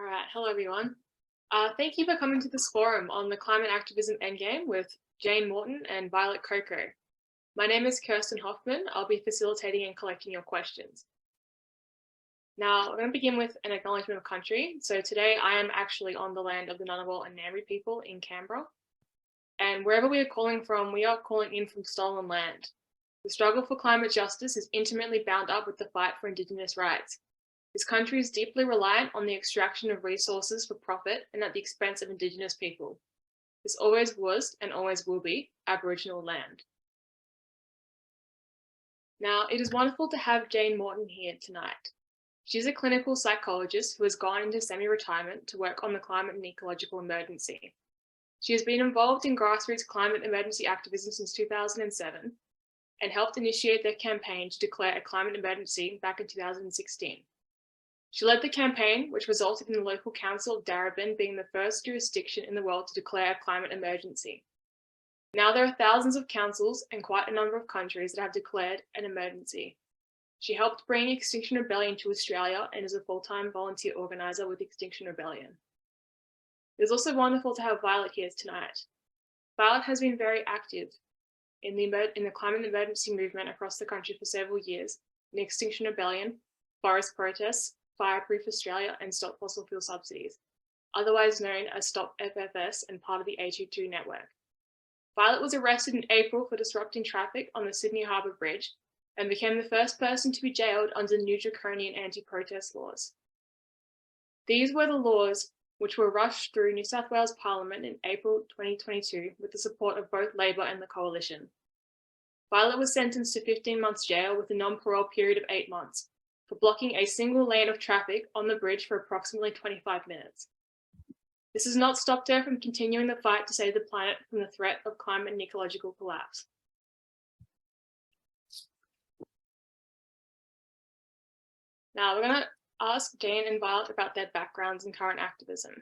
right, hello everyone. Thank you for coming to this forum on the Climate Activism Endgame with Jane Morton and Violet Coco. My name is Kirsten Hoffman. I'll be facilitating and collecting your questions. Now, we're going to begin with an acknowledgement of country. So today I am actually on the land of the Ngunnawal and Ngambri people in Canberra. And wherever we are calling from, we are calling in from stolen land. The struggle for climate justice is intimately bound up with the fight for Indigenous rights. This country is deeply reliant on the extraction of resources for profit and at the expense of Indigenous people. This always was and always will be Aboriginal land. Now, it is wonderful to have Jane Morton here tonight. She's a clinical psychologist who has gone into semi-retirement to work on the climate and ecological emergency. She has been involved in grassroots climate emergency activism since 2007 and helped initiate their campaign to declare a climate emergency back in 2016. She led the campaign, which resulted in the local council of Darebin being the first jurisdiction in the world to declare a climate emergency. Now there are thousands of councils and quite a number of countries that have declared an emergency. She helped bring Extinction Rebellion to Australia and is a full-time volunteer organiser with Extinction Rebellion. It is also wonderful to have Violet here tonight. Violet has been very active in the climate emergency movement across the country for several years in Extinction Rebellion, forest protests, Fireproof Australia and Stop Fossil Fuel Subsidies, otherwise known as Stop FFS and part of the A22 network. Violet was arrested in April for disrupting traffic on the Sydney Harbour Bridge and became the first person to be jailed under new draconian anti-protest laws. These were the laws which were rushed through New South Wales Parliament in April 2022 with the support of both Labor and the Coalition. Violet was sentenced to 15 months jail with a non-parole period of 8 months for blocking a single lane of traffic on the bridge for approximately 25 minutes. This has not stopped her from continuing the fight to save the planet from the threat of climate and ecological collapse. Now we're going to ask Jane and Violet about their backgrounds in current activism,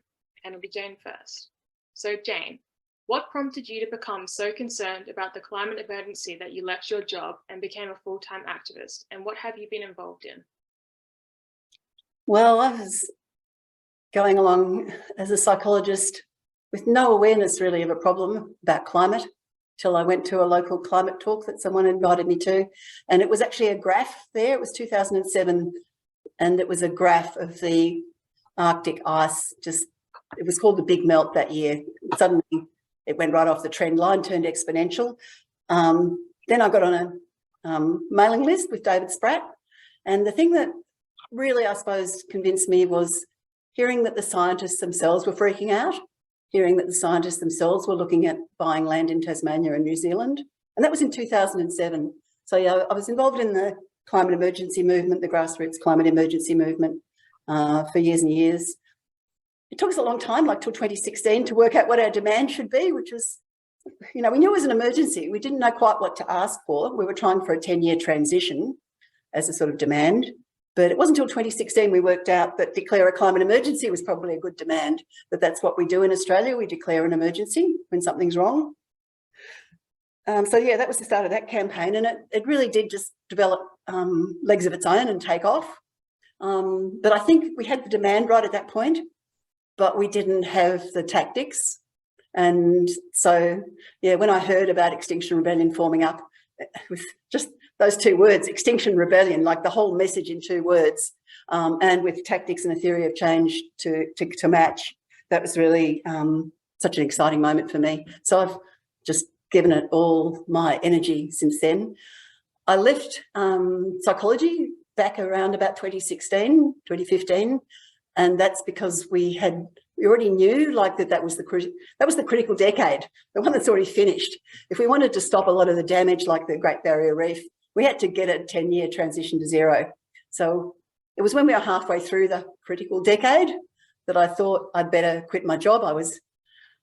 and it'll be Jane first. So Jane, what prompted you to become so concerned about the climate emergency that you left your job and became a full-time activist, and what have you been involved in? Well, I was going along as a psychologist with no awareness really of a problem about climate till I went to a local climate talk that someone invited me to. And it was actually a graph there. It was 2007. And it was a graph of the Arctic ice. It was called the Big Melt that year. Suddenly it went right off the trend line, turned exponential. Then I got on a mailing list with David Spratt. And the thing that really, I suppose, convinced me was hearing that the scientists themselves were freaking out, hearing that the scientists themselves were looking at buying land in Tasmania and New Zealand. And that was in 2007. So yeah, I was involved in the climate emergency movement, the grassroots climate emergency movement for years and years. It took us a long time, like till 2016, to work out what our demand should be, which was, we knew it was an emergency. We didn't know quite what to ask for. We were trying for a 10-year transition as a sort of demand. But it wasn't until 2016 we worked out that declare a climate emergency was probably a good demand. But that's what we do in Australia. We declare an emergency when something's wrong. So yeah, that was the start of that campaign, and it really did just develop legs of its own and take off. But I think we had the demand right at that point, but we didn't have the tactics. And so, yeah, when I heard about Extinction Rebellion forming up with just those 2 words, Extinction Rebellion, like the whole message in 2 words, and with tactics and a theory of change to match, that was really such an exciting moment for me. So I've just given it all my energy since then. I left psychology back around about 2016, 2015, and that's because we already knew like that was the critical decade, the one that's already finished. If we wanted to stop a lot of the damage like the Great Barrier Reef, we had to get a 10-year transition to zero. So it was when we were halfway through the critical decade that I thought I'd better quit my job. I was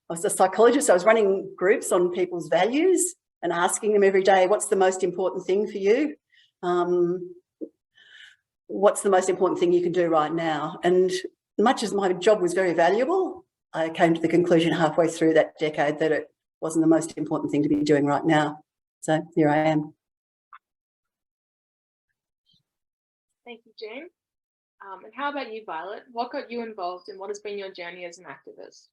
a psychologist. I was running groups on people's values and asking them every day, what's the most important thing for you? What's the most important thing you can do right now? And much as my job was very valuable, I came to the conclusion halfway through that decade that it wasn't the most important thing to be doing right now. So here I am. Thank you, Jane. And how about you, Violet? What got you involved and what has been your journey as an activist?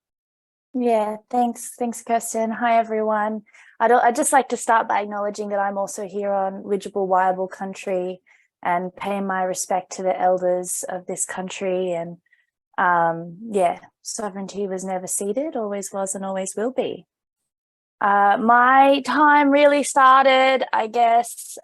Yeah, thanks, Kirsten. Hi, everyone. I'd just like to start by acknowledging that I'm also here on Widgeable Wiable country and paying my respect to the elders of this country. And yeah, sovereignty was never ceded, always was and always will be. My time really started, I guess,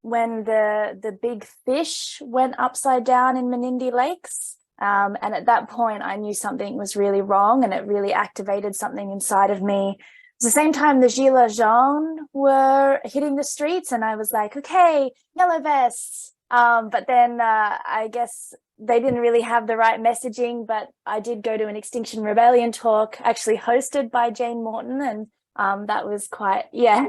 when the big fish went upside down in Menindee Lakes. And at that point, I knew something was really wrong and it really activated something inside of me. It was the same time the Gilets jaunes were hitting the streets and I was like, okay, yellow vests. But then I guess they didn't really have the right messaging, but I did go to an Extinction Rebellion talk actually hosted by Jane Morton. And that was quite, yeah.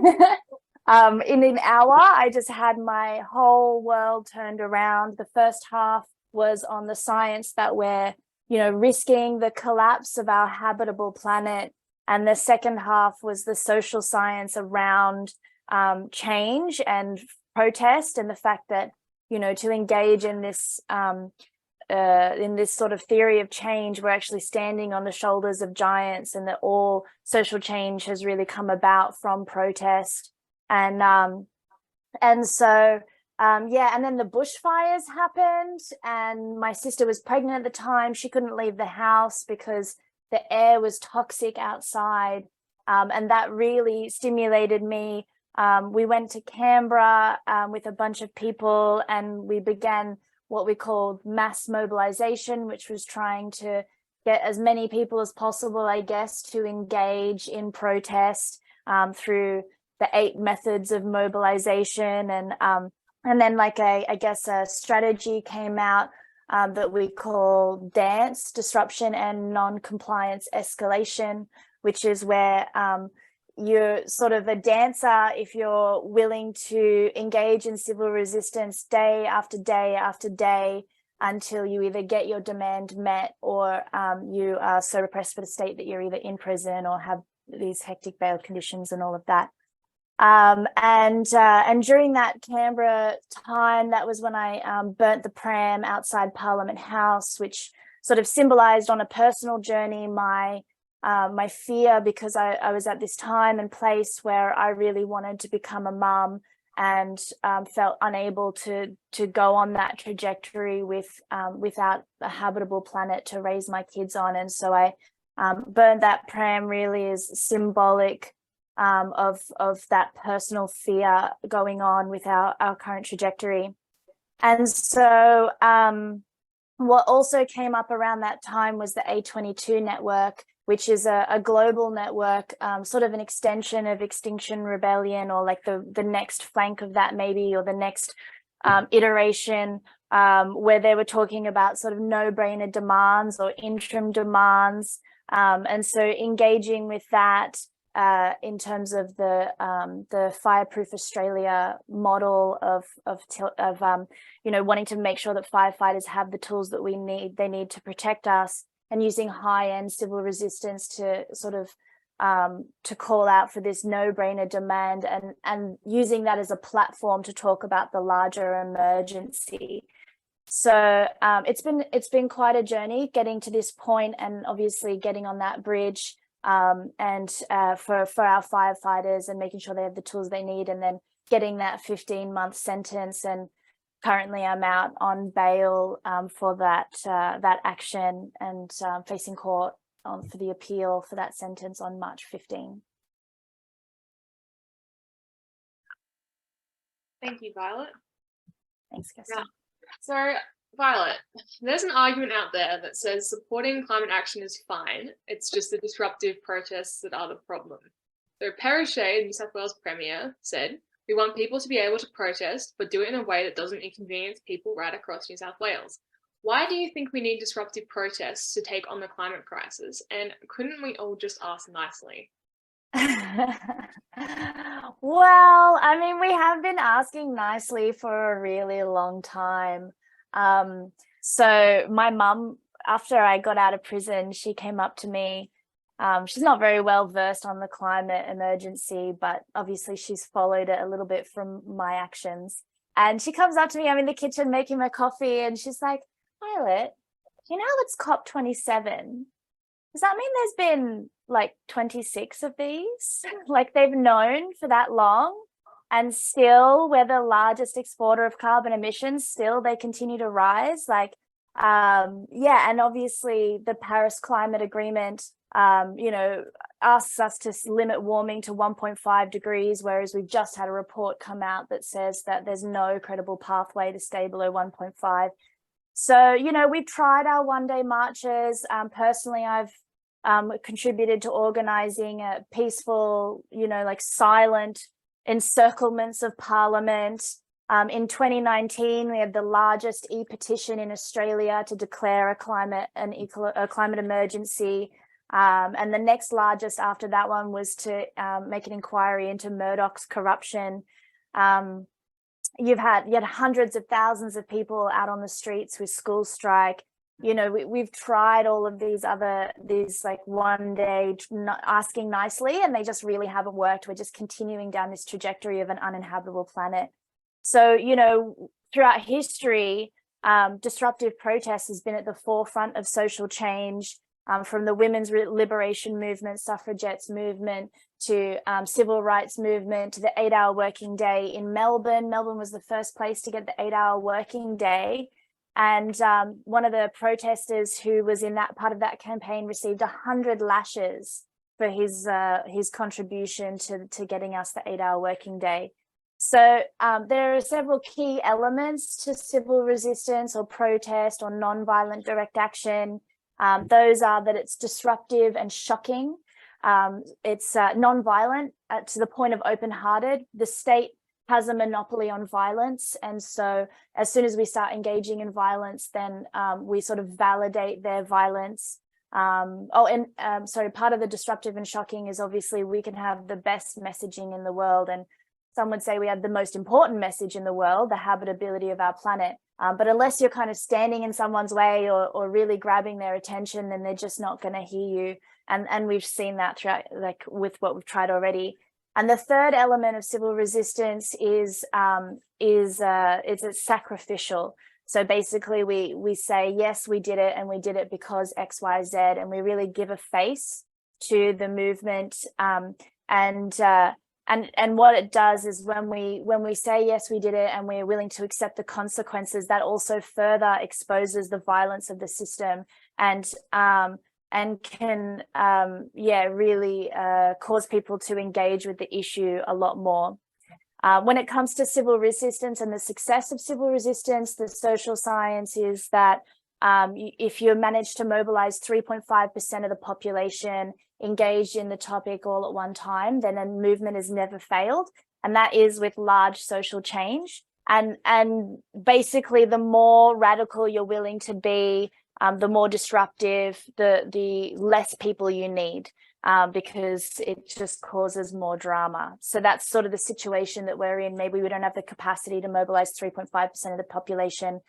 In an hour, I just had my whole world turned around. The first half was on the science that we're, risking the collapse of our habitable planet. And the second half was the social science around change and protest and the fact that, to engage in this sort of theory of change, we're actually standing on the shoulders of giants and that all social change has really come about from protest. And so and then the bushfires happened and my sister was pregnant at the time. She couldn't leave the house because the air was toxic outside. And that really stimulated me. We went to Canberra with a bunch of people and we began what we called mass mobilization, which was trying to get as many people as possible, I guess, to engage in protest through the 8 methods of mobilization. And then a strategy came out that we call dance, disruption and non-compliance escalation, which is where you're sort of a dancer if you're willing to engage in civil resistance day after day after day until you either get your demand met or you are so repressed for the state that you're either in prison or have these hectic bail conditions and all of that. And during that Canberra time, that was when I burnt the pram outside Parliament House, which sort of symbolized on a personal journey my fear, because I was at this time and place where I really wanted to become a mum and felt unable to go on that trajectory without a habitable planet to raise my kids on. And so I burned that pram really as symbolic of that personal fear going on with our current trajectory. And so what also came up around that time was the A22 network, which is a global network, sort of an extension of Extinction Rebellion, or like the next flank of that maybe, or the next iteration, where they were talking about sort of no-brainer demands or interim demands. And so engaging with that in terms of the Fireproof Australia model of wanting to make sure that firefighters have the tools that they need to protect us, and using high-end civil resistance to sort of to call out for this no-brainer demand, and using that as a platform to talk about the larger emergency. So it's been quite a journey getting to this point, and obviously getting on that bridge. And for our firefighters and making sure they have the tools they need, and then getting that 15-month sentence. And currently I'm out on bail for that action, and facing court for the appeal for that sentence on March 15. Thank you, Violet. Thanks, Kirsten. Yeah. So, Violet, there's an argument out there that says supporting climate action is fine. It's just the disruptive protests that are the problem. So Perrichet, New South Wales Premier, said, "We want people to be able to protest, but do it in a way that doesn't inconvenience people right across New South Wales." Why do you think we need disruptive protests to take on the climate crisis? And couldn't we all just ask nicely? Well, I mean, we have been asking nicely for a really long time. So my mum, after I got out of prison, she came up to me. She's not very well versed on the climate emergency, but obviously she's followed it a little bit from my actions. And she comes up to me, I'm in the kitchen making my coffee, and she's like, Violet, you know it's COP27. Does that mean there's been like 26 of these? Like they've known for that long, and still we're the largest exporter of carbon emissions, still they continue to rise. Like, yeah, and obviously the Paris Climate Agreement, you know, asks us to limit warming to 1.5 degrees, whereas we've just had a report come out that says that there's no credible pathway to stay below 1.5. So, you know, we've tried our one-day marches. Personally, I've contributed to organizing a peaceful, you know, like silent encirclements of Parliament. In 2019, we had the largest e-petition in Australia to declare a climate emergency. And the next largest after that one was to make an inquiry into Murdoch's corruption. You had hundreds of thousands of people out on the streets with school strike. You know, we've tried all of these like one day asking nicely, and they just really haven't worked. We're just continuing down this trajectory of an uninhabitable planet. So, you know, throughout history, disruptive protest has been at the forefront of social change, from the women's liberation movement, suffragettes movement, to civil rights movement, to the 8-hour working day in Melbourne. Melbourne was the first place to get the 8-hour working day. And one of the protesters who was in that part of that campaign received 100 lashes for his contribution to getting us the 8-hour working day. So there are several key elements to civil resistance or protest or non-violent direct action. Those are that it's disruptive and shocking. It's non-violent to the point of open-hearted. The state has a monopoly on violence, and so as soon as we start engaging in violence, then we sort of validate their violence. Sorry, part of the disruptive and shocking is obviously we can have the best messaging in the world, and some would say we have the most important message in the world, the habitability of our planet. But unless you're kind of standing in someone's way or really grabbing their attention, then they're just not going to hear you. And we've seen that throughout, like with what we've tried already. And the third element of civil resistance is it's sacrificial. So basically we say, yes, we did it, and we did it because X, Y, Z, and we really give a face to the movement. And what it does is when we say, yes, we did it, and we're willing to accept the consequences, that also further exposes the violence of the system and can really cause people to engage with the issue a lot more. When it comes to civil resistance and the success of civil resistance, the social science is that if you manage to mobilize 3.5% of the population engaged in the topic all at one time, then a movement has never failed. And that is with large social change. And basically, the more radical you're willing to be, the more disruptive, the less people you need, because it just causes more drama. So that's sort of the situation that we're in. Maybe we don't have the capacity to mobilize 3.5% of the population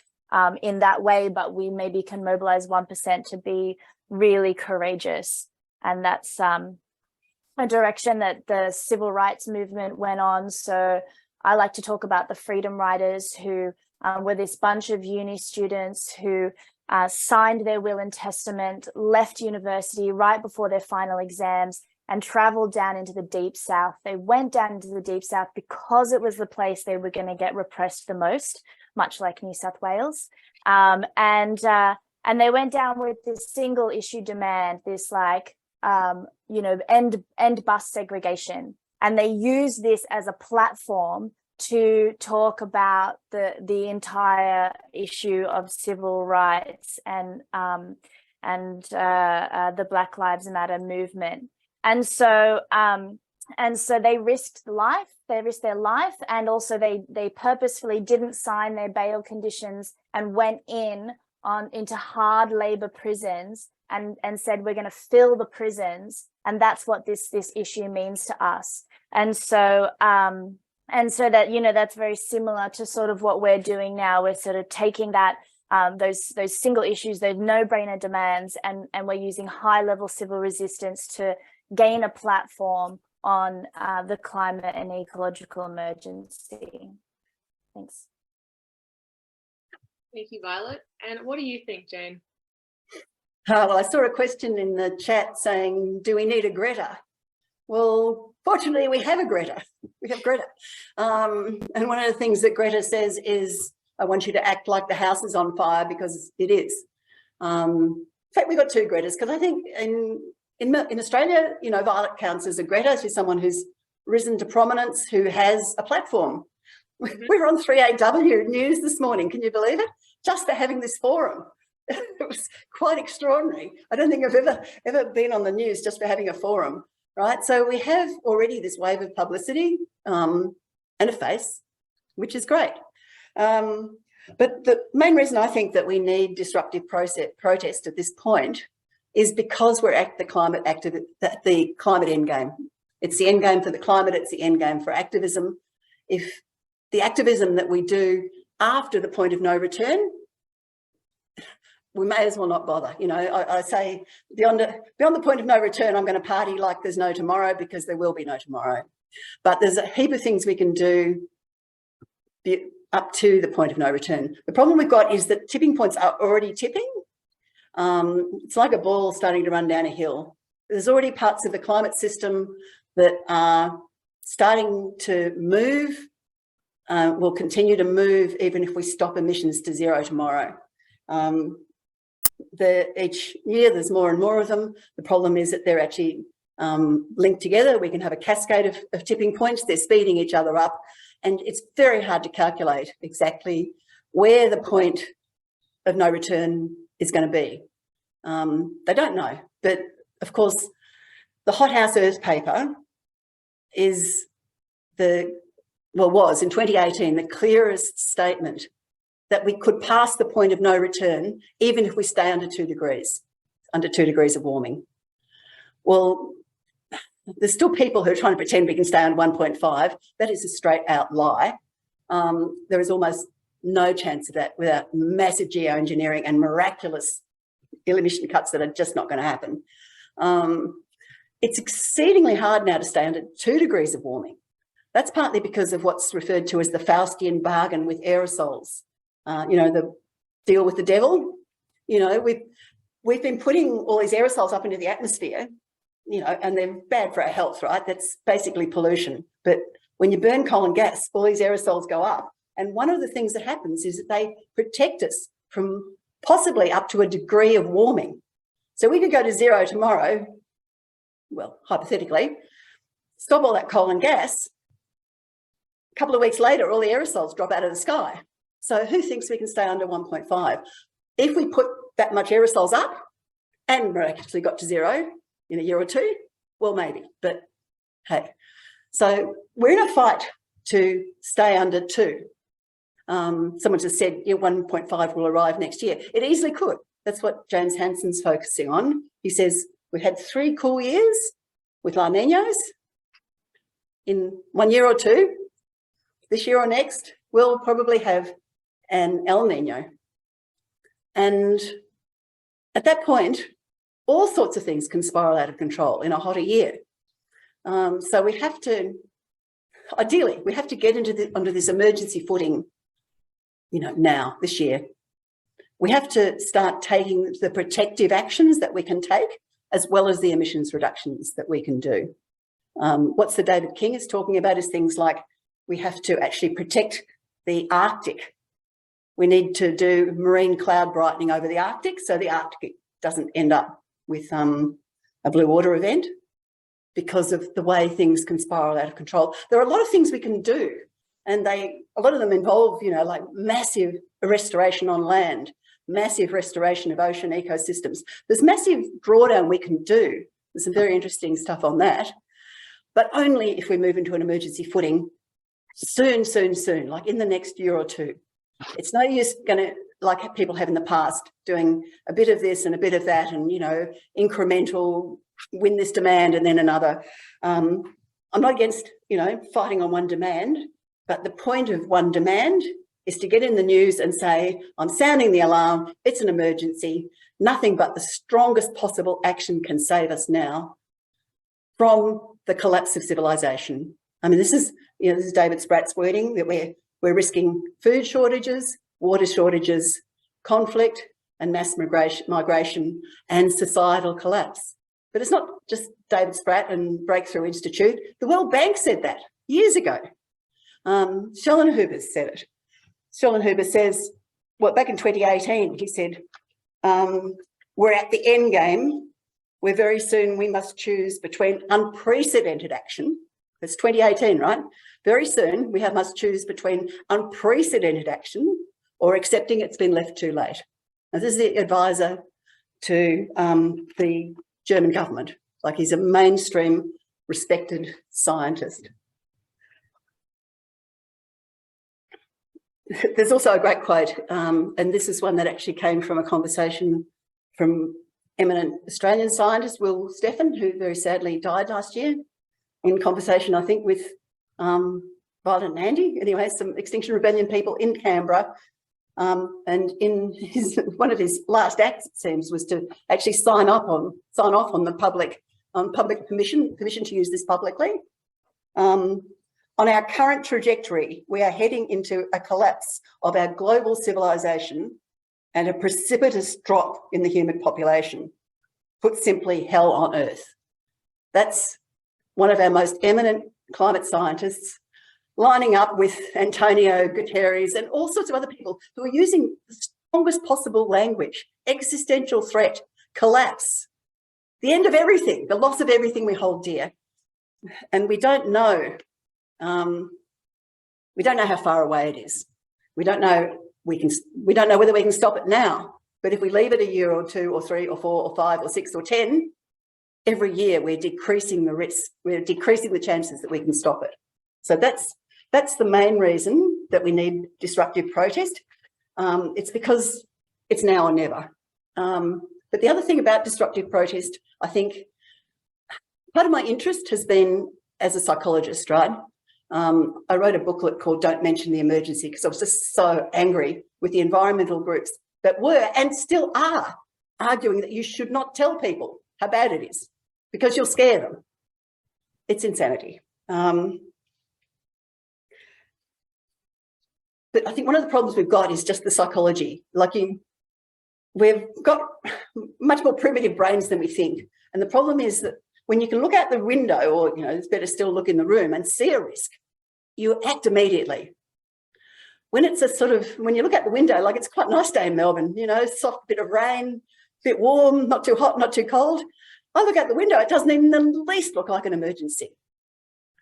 in that way, but we maybe can mobilize 1% to be really courageous. And that's a direction that the civil rights movement went on. So I like to talk about the freedom riders, who were this bunch of uni students who signed their will and testament, left university right before their final exams, and traveled down into the deep south. They went down into the deep south because it was the place they were going to get repressed the most, much like New South Wales. And they went down with this single issue demand, this end bus segregation. And they used this as a platform to talk about the entire issue of civil rights and the Black Lives Matter movement. And so they risked their life, and also they purposefully didn't sign their bail conditions and went into hard labor prisons and said, we're going to fill the prisons, and that's what this issue means to us. And so that, that's very similar to sort of what we're doing now. We're sort of taking that those single issues, those no-brainer demands, and we're using high-level civil resistance to gain a platform on the climate and ecological emergency. Thanks. Thank you, Violet. And what do you think, Jane? Well, I saw a question in the chat saying, do we need a Greta? Well, fortunately, we have a Greta. We have Greta. And one of the things that Greta says is, I want you to act like the house is on fire, because it is. In fact, we've got two Gretas, because I think in Australia, you know, Violet counts as a Greta. She's someone who's risen to prominence, who has a platform. We were on 3AW News this morning, can you believe it? Just for having this forum. It was quite extraordinary. I don't think I've ever been on the news just for having a forum, right? So we have already this wave of publicity and a face, which is great. But the main reason I think that we need disruptive protest at this point is because we're at the climate endgame. It's the endgame for the climate, it's the endgame for activism. If the activism that we do after the point of no return, we may as well not bother. You know, I say beyond the point of no return, I'm going to party like there's no tomorrow, because there will be no tomorrow. But there's a heap of things we can do up to the point of no return. The problem we've got is that tipping points are already tipping. It's like a ball starting to run down a hill. There's already parts of the climate system that are starting to move, will continue to move even if we stop emissions to zero tomorrow. Each year there's more and more of them. The problem is that they're actually linked together. We can have a cascade of tipping points. They're speeding each other up, and it's very hard to calculate exactly where the point of no return is going to be. They don't know, but of course the Hothouse Earth paper was in 2018 the clearest statement that we could pass the point of no return even if we stay under 2 degrees of warming. Well, there's still people who are trying to pretend we can stay under 1.5. That is a straight out lie. There is almost no chance of that without massive geoengineering and miraculous emission cuts that are just not going to happen. It's exceedingly hard now to stay under 2 degrees of warming. That's partly because of what's referred to as the Faustian bargain with aerosols. You know, the deal with the devil. You know, we've been putting all these aerosols up into the atmosphere, you know, and they're bad for our health, right? That's basically pollution. But when you burn coal and gas, all these aerosols go up. And one of the things that happens is that they protect us from possibly up to a degree of warming. So we could go to zero tomorrow, well, hypothetically, stop all that coal and gas. A couple of weeks later, all the aerosols drop out of the sky. So who thinks we can stay under 1.5? If we put that much aerosols up and miraculously got to zero in a year or two, well, maybe, but hey. So we're in a fight to stay under 2. Someone just said 1.5 will arrive next year. It easily could. That's what James Hansen's focusing on. He says we've had 3 cool years with La Niñas. In 1 year or 2, this year or next, we'll probably have an El Nino. And at that point, all sorts of things can spiral out of control in a hotter year. So we have to, ideally, we have to get onto this emergency footing, you know, now, this year. We have to start taking the protective actions that we can take, as well as the emissions reductions that we can do. What Sir David King is talking about is things like we have to actually protect the Arctic. We need to do marine cloud brightening over the Arctic so the Arctic doesn't end up with a blue water event because of the way things can spiral out of control. There are a lot of things we can do, and a lot of them involve, you know, like massive restoration on land, massive restoration of ocean ecosystems. There's massive drawdown we can do. There's some very interesting stuff on that, but only if we move into an emergency footing soon, like in the next year or 2. It's no use going to, like people have in the past, doing a bit of this and a bit of that and, you know, incremental, win this demand and then another. I'm not against, you know, fighting on one demand, but the point of one demand is to get in the news and say, I'm sounding the alarm, it's an emergency, nothing but the strongest possible action can save us now from the collapse of civilization. I mean, this is, you know, this is David Spratt's wording, that we're risking food shortages, water shortages, conflict and mass migration and societal collapse. But it's not just David Spratt and Breakthrough Institute. The World Bank said that years ago. Schellenhuber said it. Schellenhuber says, well, back in 2018, he said, we're at the end game where very soon we must choose between unprecedented action. That's 2018, right? Very soon we must choose between unprecedented action or accepting it's been left too late. Now, this is the advisor to the German government. Like, he's a mainstream, respected scientist. There's also a great quote, and this is one that actually came from a conversation from eminent Australian scientist Will Steffen, who very sadly died last year, in conversation, I think, with Violet and Andy, anyway, some Extinction Rebellion people in Canberra. And in one of his last acts, it seems, was to actually sign off on the public permission to use this publicly. On our current trajectory, we are heading into a collapse of our global civilization and a precipitous drop in the human population. Put simply, hell on earth. That's one of our most eminent climate scientists, lining up with Antonio Guterres and all sorts of other people who are using the strongest possible language: existential threat, collapse, the end of everything, the loss of everything we hold dear. And we don't know how far away it is. We don't know whether we can stop it now, but if we leave it a year or 2 or 3 or 4 or 5 or 6 or 10, every year we're decreasing the risk, we're decreasing the chances that we can stop it. So that's the main reason that we need disruptive protest. It's because it's now or never. But the other thing about disruptive protest, I think part of my interest has been as a psychologist, right? I wrote a booklet called Don't Mention the Emergency because I was just so angry with the environmental groups that were and still are arguing that you should not tell people how bad it is because you'll scare them. It's insanity. But I think one of the problems we've got is just the psychology. Like, we've got much more primitive brains than we think. And the problem is that when you can look out the window, or, you know, it's better still look in the room and see a risk, you act immediately. When it's a sort of, when you look out the window, like, it's quite a nice day in Melbourne, you know, soft bit of rain, bit warm, not too hot, not too cold. I look out the window, it doesn't even in the least look like an emergency.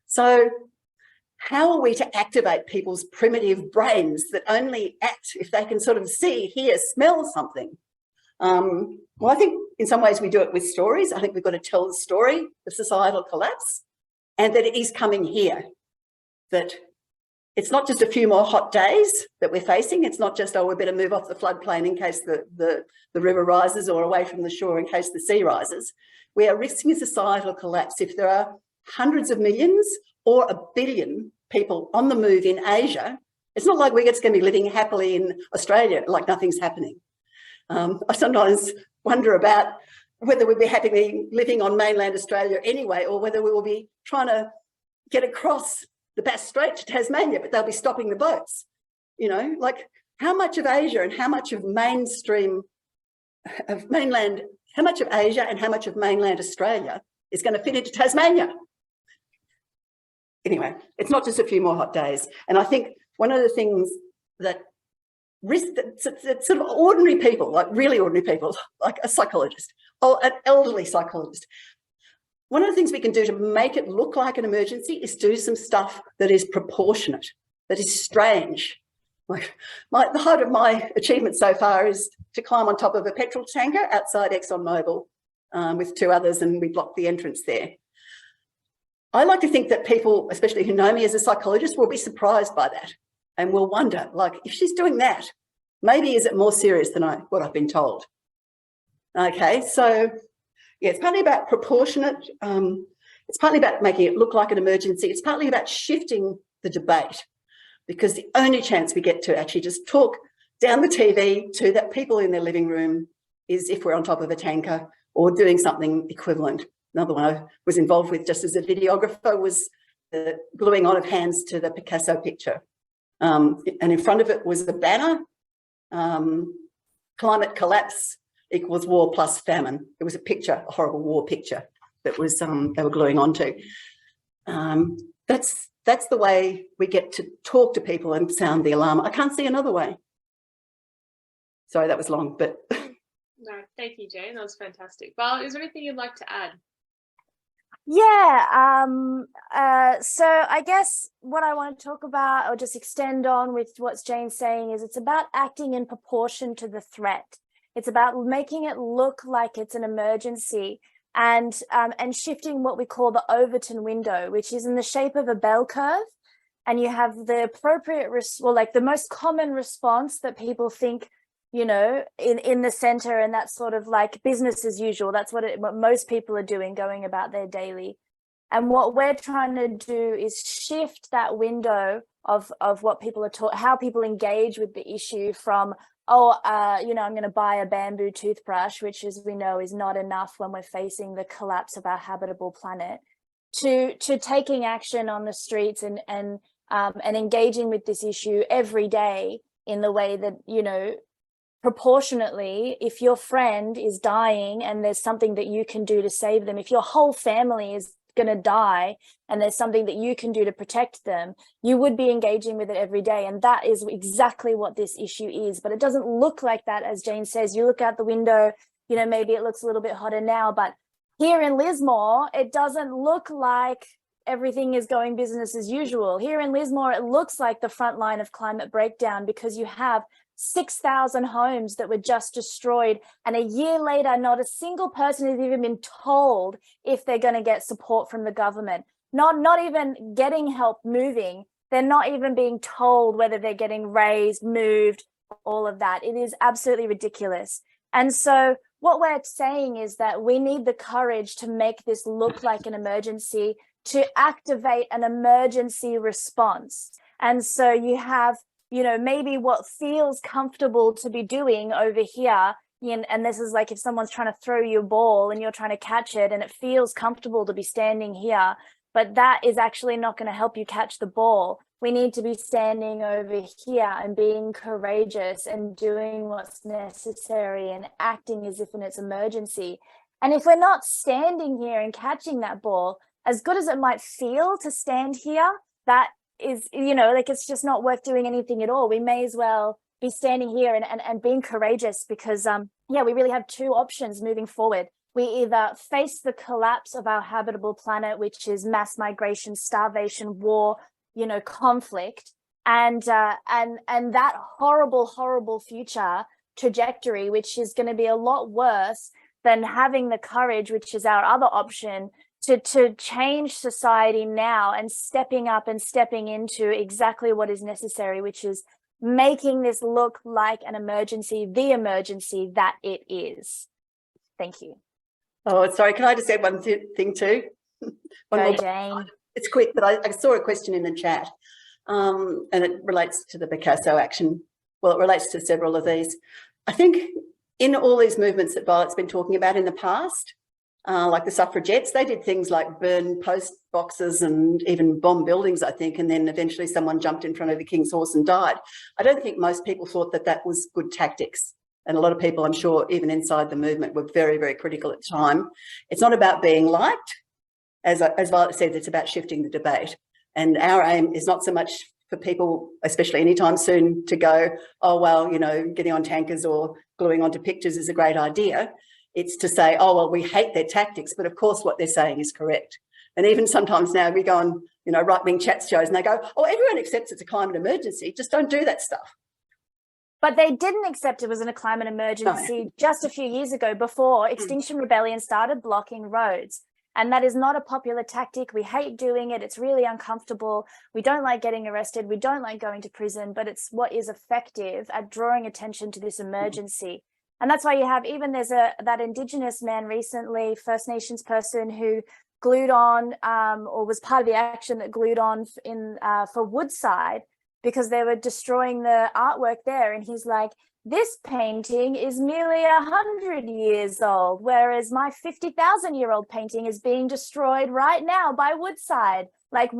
So how are we to activate people's primitive brains that only act if they can sort of see, hear, smell something? Well, I think in some ways we do it with stories. I think we've got to tell the story of societal collapse and that it is coming here, that it's not just a few more hot days that we're facing. It's not just, oh, we better move off the floodplain in case the river rises, or away from the shore in case the sea rises. We are risking a societal collapse if there are hundreds of millions or 1 billion people on the move in Asia. It's not like we're just going to be living happily in Australia like nothing's happening. I sometimes wonder about whether we'd be happily living on mainland Australia anyway, or whether we will be trying to get across the Bass Strait to Tasmania, but they'll be stopping the boats. You know, like, how much of Asia and how much of mainland, how much of Asia and how much of mainland Australia is going to fit into Tasmania? Anyway, it's not just a few more hot days. And I think one of the things that sort of ordinary people, like really ordinary people, like a psychologist or an elderly psychologist, one of the things we can do to make it look like an emergency is do some stuff that is proportionate, that is strange. Like, the height of my achievement so far is to climb on top of a petrol tanker outside ExxonMobil with 2 others, and we blocked the entrance there. I like to think that people, especially who know me as a psychologist, will be surprised by that and will wonder, like, if she's doing that, maybe is it more serious than what I've been told? Okay, so yeah, it's partly about proportionate. It's partly about making it look like an emergency. It's partly about shifting the debate, because the only chance we get to actually just talk down the TV to that people in their living room is if we're on top of a tanker or doing something equivalent. Another one I was involved with just as a videographer was the gluing on of hands to the Picasso picture. And in front of it was a banner climate collapse equals war plus famine. It was a picture, a horrible war picture that was they were gluing onto. That's the way we get to talk to people and sound the alarm. I can't see another way. Sorry, that was long, but... No, thank you, Jane. That was fantastic. Violet, is there anything you'd like to add? Yeah, so I guess what I want to talk about, or just extend on with what Jane's saying, is it's about acting in proportion to the threat. It's about making it look like it's an emergency, and shifting what we call the Overton window, which is in the shape of a bell curve. And you have the appropriate, like the most common response that people think, you know, in the center, and that's sort of like business as usual. That's what most people are doing, going about their daily. And what we're trying to do is shift that window of what people are taught, how people engage with the issue from, you know, I'm going to buy a bamboo toothbrush, which, as we know, is not enough when we're facing the collapse of our habitable planet, to taking action on the streets and engaging with this issue every day in the way that, you know, proportionately, if your friend is dying and there's something that you can do to save them, if your whole family is going to die and there's something that you can do to protect them, you would be engaging with it every day. And that is exactly what this issue is. But it doesn't look like that, as Jane says. You look out the window, you know, maybe it looks a little bit hotter now, but here in Lismore, it doesn't look like everything is going business as usual. Here in Lismore, it looks like the front line of climate breakdown, because you have 6,000 homes that were just destroyed, and a year later not a single person has even been told if they're going to get support from the government. Not even getting help moving. They're not even being told whether they're getting raised, moved, all of that. It is absolutely ridiculous. And so what we're saying is that we need the courage to make this look like an emergency, to activate an emergency response. And so you have, you know, maybe what feels comfortable to be doing over here, and this is like if someone's trying to throw you a ball and you're trying to catch it, and it feels comfortable to be standing here, but that is actually not going to help you catch the ball. We need to be standing over here and being courageous and doing what's necessary and acting as if it's emergency. And if we're not standing here and catching that ball, as good as it might feel to stand here, that is, you know, like it's just not worth doing anything at all. We may as well be standing here and being courageous, because yeah, we really have two options moving forward. We either face the collapse of our habitable planet, which is mass migration, starvation, war, you know, conflict, and that horrible future trajectory, which is going to be a lot worse than having the courage, which is our other option, to change society now and stepping up and stepping into exactly what is necessary, which is making this look like an emergency, the emergency that it is. Thank you. Oh, sorry, can I just add one thing too? Go, Jane. It's quick, but I saw a question in the chat, and it relates to the Picasso action. Well, it relates to several of these. I think in all these movements that Violet's been talking about in the past, like the suffragettes, they did things like burn post boxes and even bomb buildings, I think, and then eventually someone jumped in front of the King's horse and died. I don't think most people thought that that was good tactics. And a lot of people, I'm sure, even inside the movement, were very, very critical at the time. It's not about being liked. As Violet said, it's about shifting the debate. And our aim is not so much for people, especially anytime soon, to go, oh, well, you know, getting on tankers or gluing onto pictures is a great idea. It's to say, oh, well, we hate their tactics, but of course what they're saying is correct. And even sometimes now we go on, you know, right-wing chat shows and they go, oh, everyone accepts it's a climate emergency, just don't do that stuff. But they didn't accept it was in a climate emergency just a few years ago, before Extinction Rebellion started blocking roads. And that is not a popular tactic. We hate doing it. It's really uncomfortable. We don't like getting arrested. We don't like going to prison, but it's what is effective at drawing attention to this emergency. And that's why you have, even there's that Indigenous man recently, First Nations person, who glued on or was part of the action that glued on for Woodside, because they were destroying the artwork there. And he's like, this painting is merely 100 years old, whereas my 50,000-year-old painting is being destroyed right now by Woodside. Like,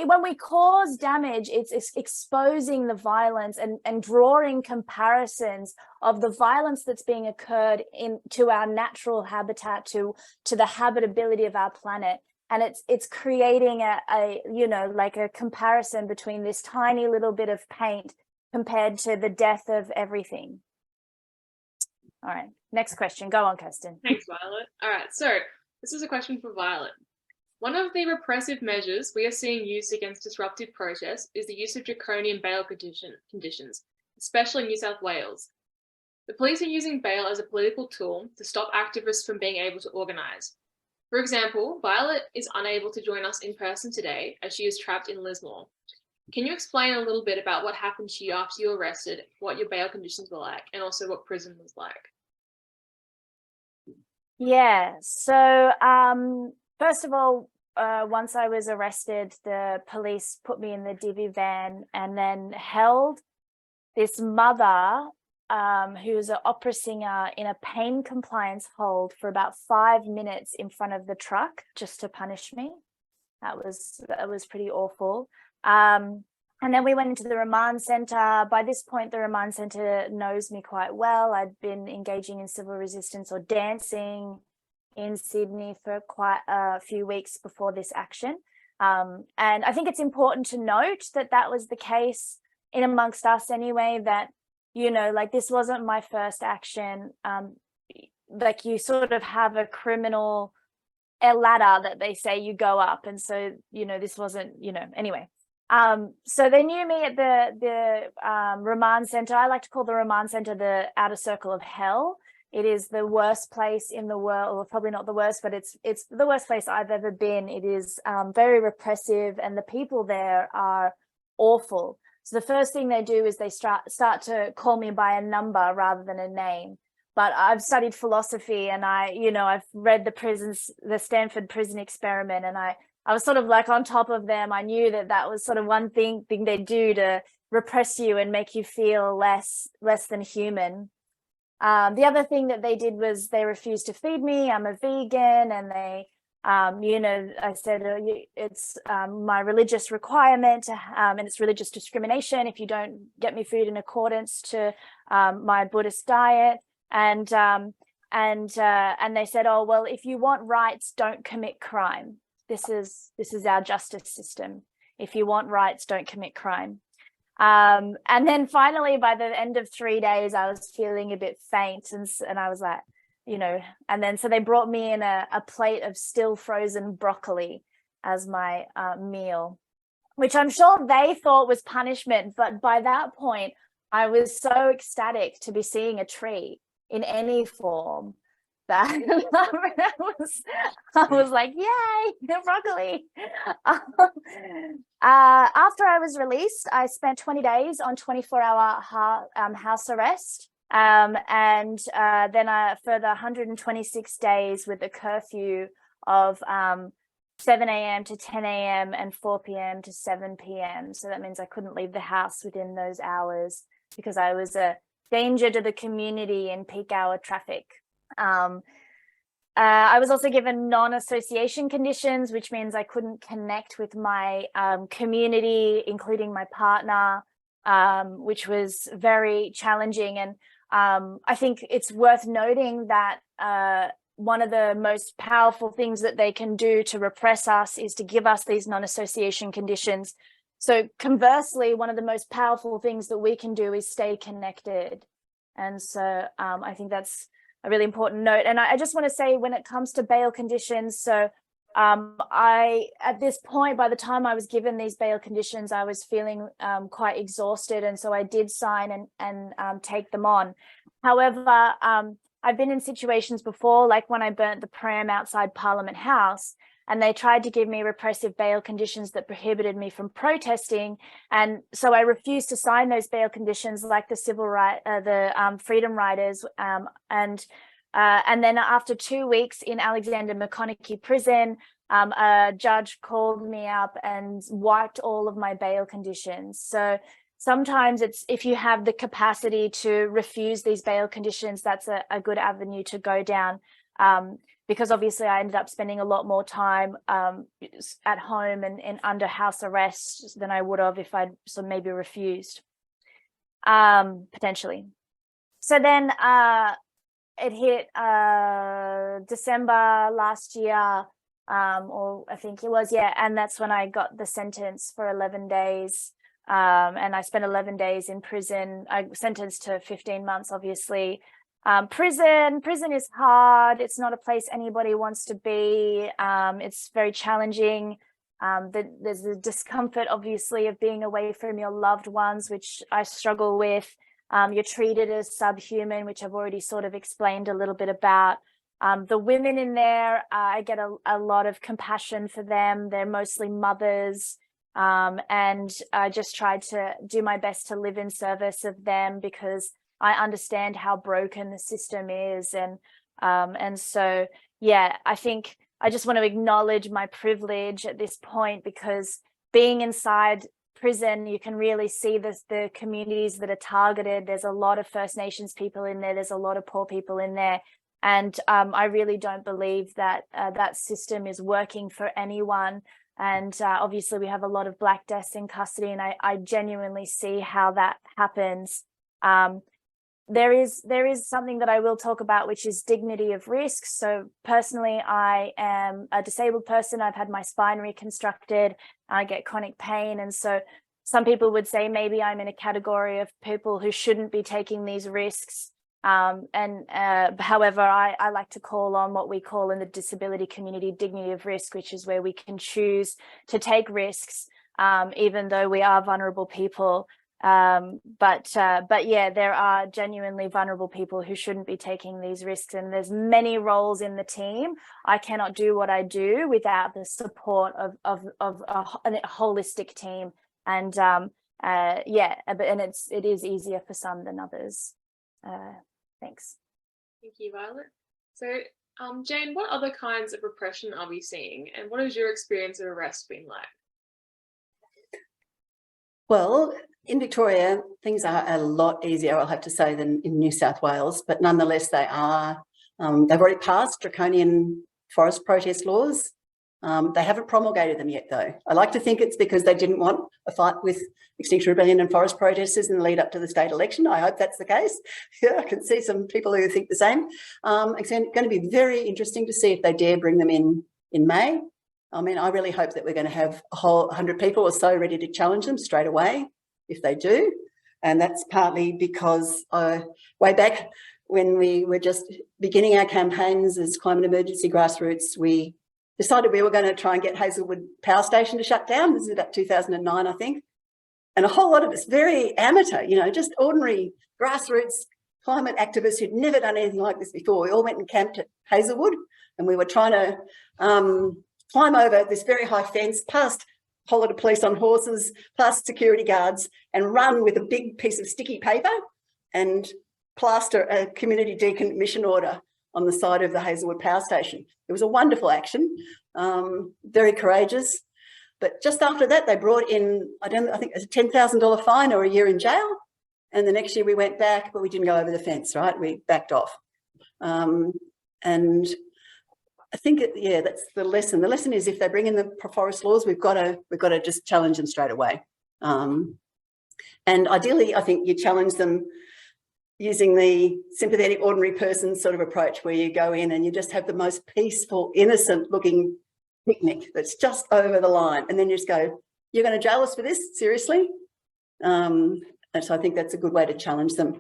when we cause damage, it's exposing the violence and drawing comparisons of the violence that's being occurred to our natural habitat, to the habitability of our planet. And it's creating a you know, like a comparison between this tiny little bit of paint compared to the death of everything. All right, next question. Go on, Kirsten. Thanks, Violet. All right, so this is a question for Violet. One of the repressive measures we are seeing used against disruptive protests is the use of draconian bail conditions, especially in New South Wales. The police are using bail as a political tool to stop activists from being able to organise. For example, Violet is unable to join us in person today as she is trapped in Lismore. Can you explain a little bit about what happened to you after you were arrested, what your bail conditions were like, and also what prison was like? Yeah, so first of all, once I was arrested, the police put me in the divvy van and then held this mother who's an opera singer in a pain compliance hold for about 5 minutes in front of the truck just to punish me. That was pretty awful. And then we went into the remand centre. By this point, the remand centre knows me quite well. I'd been engaging in civil resistance or dancing in Sydney for quite a few weeks before this action. And I think it's important to note that that was the case in amongst us anyway, that, you know, like this wasn't my first action. Like you sort of have a criminal ladder that they say you go up. And so, you know, this wasn't, you know, anyway. So they knew me at the remand centre. I like to call the remand centre the outer circle of hell. It is the worst place in the world, or probably not the worst, but it's the worst place I've ever been. It is very repressive, and the people there are awful. So the first thing they do is they start to call me by a number rather than a name. But I've studied philosophy, and I've read the Stanford Prison Experiment, and I was sort of like on top of them. I knew that was sort of one thing they do to repress you and make you feel less than human. The other thing that they did was they refused to feed me. I'm a vegan, and they, I said it's my religious requirement, and it's religious discrimination if you don't get me food in accordance to my Buddhist diet. And they said, oh well, if you want rights, don't commit crime. This is our justice system. If you want rights, don't commit crime. And then finally, by the end of 3 days, I was feeling a bit faint, and I was like, and then so they brought me in a plate of still frozen broccoli as my meal, which I'm sure they thought was punishment. But by that point, I was so ecstatic to be seeing a tree in any form that I was like, yay, broccoli. After I was released, I spent 20 days on 24-hour house arrest, and then a further 126 days with a curfew of 7 a.m. to 10 a.m. and 4 p.m. to 7 p.m. So that means I couldn't leave the house within those hours because I was a danger to the community in peak hour traffic. I was also given non-association conditions, which means I couldn't connect with my community, including my partner, which was very challenging. And I think it's worth noting that one of the most powerful things that they can do to repress us is to give us these non-association conditions. So conversely, one of the most powerful things that we can do is stay connected. And so I think that's a really important note. And I just want to say, when it comes to bail conditions, so at this point, by the time I was given these bail conditions, I was feeling quite exhausted. And so I did sign and take them on. However, I've been in situations before, like when I burnt the pram outside Parliament House, and they tried to give me repressive bail conditions that prohibited me from protesting. And so I refused to sign those bail conditions, like the freedom riders. And then after 2 weeks in Alexander McConaughey prison, a judge called me up and wiped all of my bail conditions. So sometimes it's, if you have the capacity to refuse these bail conditions, that's a good avenue to go down. because obviously I ended up spending a lot more time at home and under house arrest than I would have if I'd maybe refused, potentially. So then it hit December last year, or I think it was, yeah, and that's when I got the sentence for 11 days. And I spent 11 days in prison. I was sentenced to 15 months, obviously. Prison is hard. It's not a place anybody wants to be. It's very challenging. There's the discomfort, obviously, of being away from your loved ones, which I struggle with. You're treated as subhuman, which I've already sort of explained a little bit about. The women in there, I get a lot of compassion for them. They're mostly mothers. And I just tried to do my best to live in service of them, because I understand how broken the system is. And so, yeah, I think I just want to acknowledge my privilege at this point, because being inside prison, you can really see the communities that are targeted. There's a lot of First Nations people in there. There's a lot of poor people in there. And I really don't believe that that system is working for anyone. And obviously we have a lot of Black deaths in custody, and I genuinely see how that happens. There is something that I will talk about, which is dignity of risk. So personally, I am a disabled person. I've had my spine reconstructed. I get chronic pain. And so some people would say maybe I'm in a category of people who shouldn't be taking these risks. However, I like to call on what we call in the disability community dignity of risk, which is where we can choose to take risks, even though we are vulnerable people. But yeah, there are genuinely vulnerable people who shouldn't be taking these risks, and there's many roles in the team. I cannot do what I do without the support of a holistic team. And yeah, and it is easier for some than others. Thanks. Thank you, Violet. So, Jane, what other kinds of repression are we seeing, and what has your experience of arrest been like? Well, in Victoria, things are a lot easier, I'll have to say, than in New South Wales, but nonetheless, they are. They've already passed draconian forest protest laws. They haven't promulgated them yet, though. I like to think it's because they didn't want a fight with Extinction Rebellion and forest protesters in the lead up to the state election. I hope that's the case. Yeah, I can see some people who think the same. It's going to be very interesting to see if they dare bring them in May. I mean, I really hope that we're going to have a whole 100 people or so ready to challenge them straight away if they do. And that's partly because way back when we were just beginning our campaigns as climate emergency grassroots, we decided we were going to try and get Hazelwood Power Station to shut down. This is about 2009, I think. And a whole lot of us, very amateur, you know, just ordinary grassroots climate activists who'd never done anything like this before. We all went and camped at Hazelwood, and we were trying to climb over this very high fence, past a whole lot of police on horses, past security guards, and run with a big piece of sticky paper and plaster a community decommission order on the side of the Hazelwood Power Station. It was a wonderful action, very courageous. But just after that, they brought in, I think a $10,000 fine or a year in jail. And the next year we went back, but we didn't go over the fence, right? We backed off. And I think, yeah, that's the lesson. The lesson is if they bring in the forest laws, we've got to just challenge them straight away. And ideally, I think you challenge them using the sympathetic ordinary person sort of approach, where you go in and you just have the most peaceful, innocent looking picnic that's just over the line. And then you just go, you're going to jail us for this? Seriously? And so I think that's a good way to challenge them.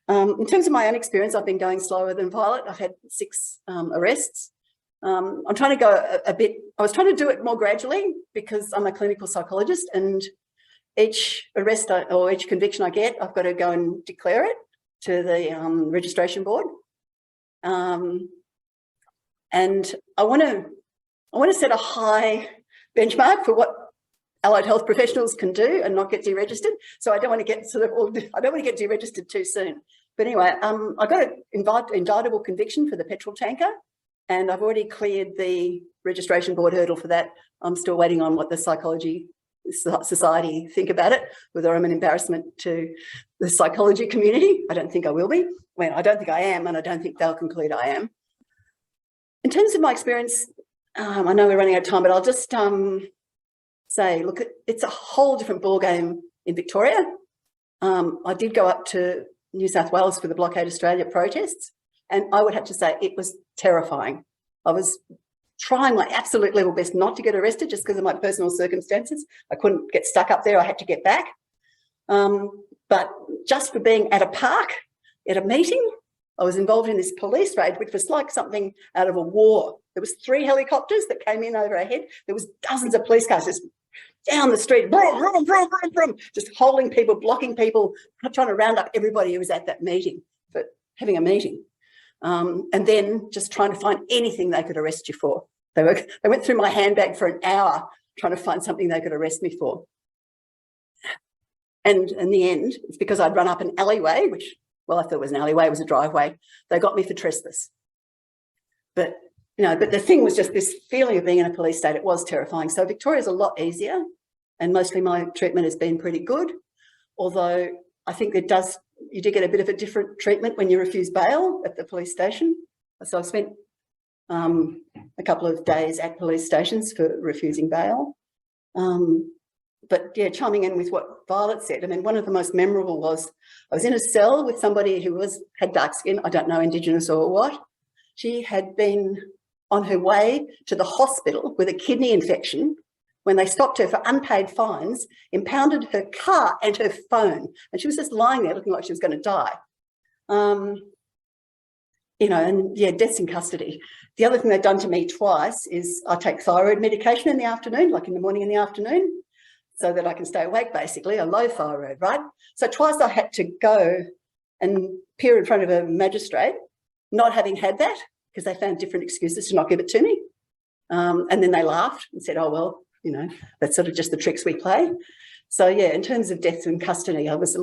In terms of my own experience, I've been going slower than Violet. I've had 6 arrests. I'm trying to go I was trying to do it more gradually because I'm a clinical psychologist, and each arrest or each conviction I get, I've got to go and declare it to the registration board. And I want to set a high benchmark for what allied health professionals can do and not get deregistered. So I don't want to get deregistered too soon. But anyway, I got an indictable conviction for the petrol tanker, and I've already cleared the registration board hurdle for that. I'm still waiting on what the Psychology Society think about it, whether I'm an embarrassment to the psychology community. I don't think I will be. Well, I don't think I am, and I don't think they'll conclude I am. In terms of my experience, I know we're running out of time, but I'll just say, look, it's a whole different ballgame in Victoria. I did go up to New South Wales for the Blockade Australia protests, and I would have to say it was terrifying. I was trying my absolute level best not to get arrested just because of my personal circumstances. I couldn't get stuck up there. I had to get back. But just for being at a park, at a meeting, I was involved in this police raid, which was like something out of a war. There was 3 helicopters that came in over our head. There was dozens of police cars just down the street, vroom, vroom, vroom, vroom, vroom, just holding people, blocking people, trying to round up everybody who was at that meeting, for having a meeting. And then just trying to find anything they could arrest you for. They went through my handbag for an hour trying to find something they could arrest me for. And in the end, it's because I'd run up an alleyway, which, well, I thought it was an alleyway, it was a driveway. They got me for trespass. But, you know, but the thing was just this feeling of being in a police state. It was terrifying. So Victoria's a lot easier, and mostly my treatment has been pretty good. Although I think you do get a bit of a different treatment when you refuse bail at the police station. So I've spent a couple of days at police stations for refusing bail. But yeah, chiming in with what Violet said, I mean, one of the most memorable was I was in a cell with somebody who had dark skin, I don't know, Indigenous or what. She had been on her way to the hospital with a kidney infection when they stopped her for unpaid fines, impounded her car and her phone. And she was just lying there looking like she was going to die. You know, and yeah, death's in custody. The other thing they've done to me twice is I take thyroid medication in the afternoon, like in the morning and the afternoon, so that I can stay awake, basically, a low thyroid, right? So twice I had to go and appear in front of a magistrate, not having had that, because they found different excuses to not give it to me. And then they laughed and said, oh, well, you know, that's sort of just the tricks we play. So yeah, in terms of deaths in custody, there's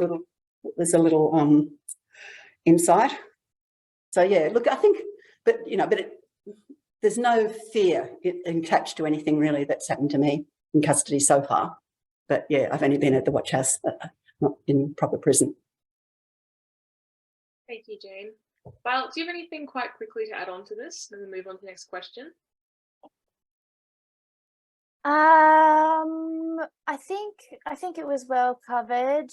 a little insight. So yeah, look, I think, but you know, there's no fear attached to anything really that's happened to me in custody so far. But yeah, I've only been at the watch house, not in proper prison. Thank you, Jane. Violet, do you have anything quite quickly to add on to this, and then move on to the next question? I think it was well covered.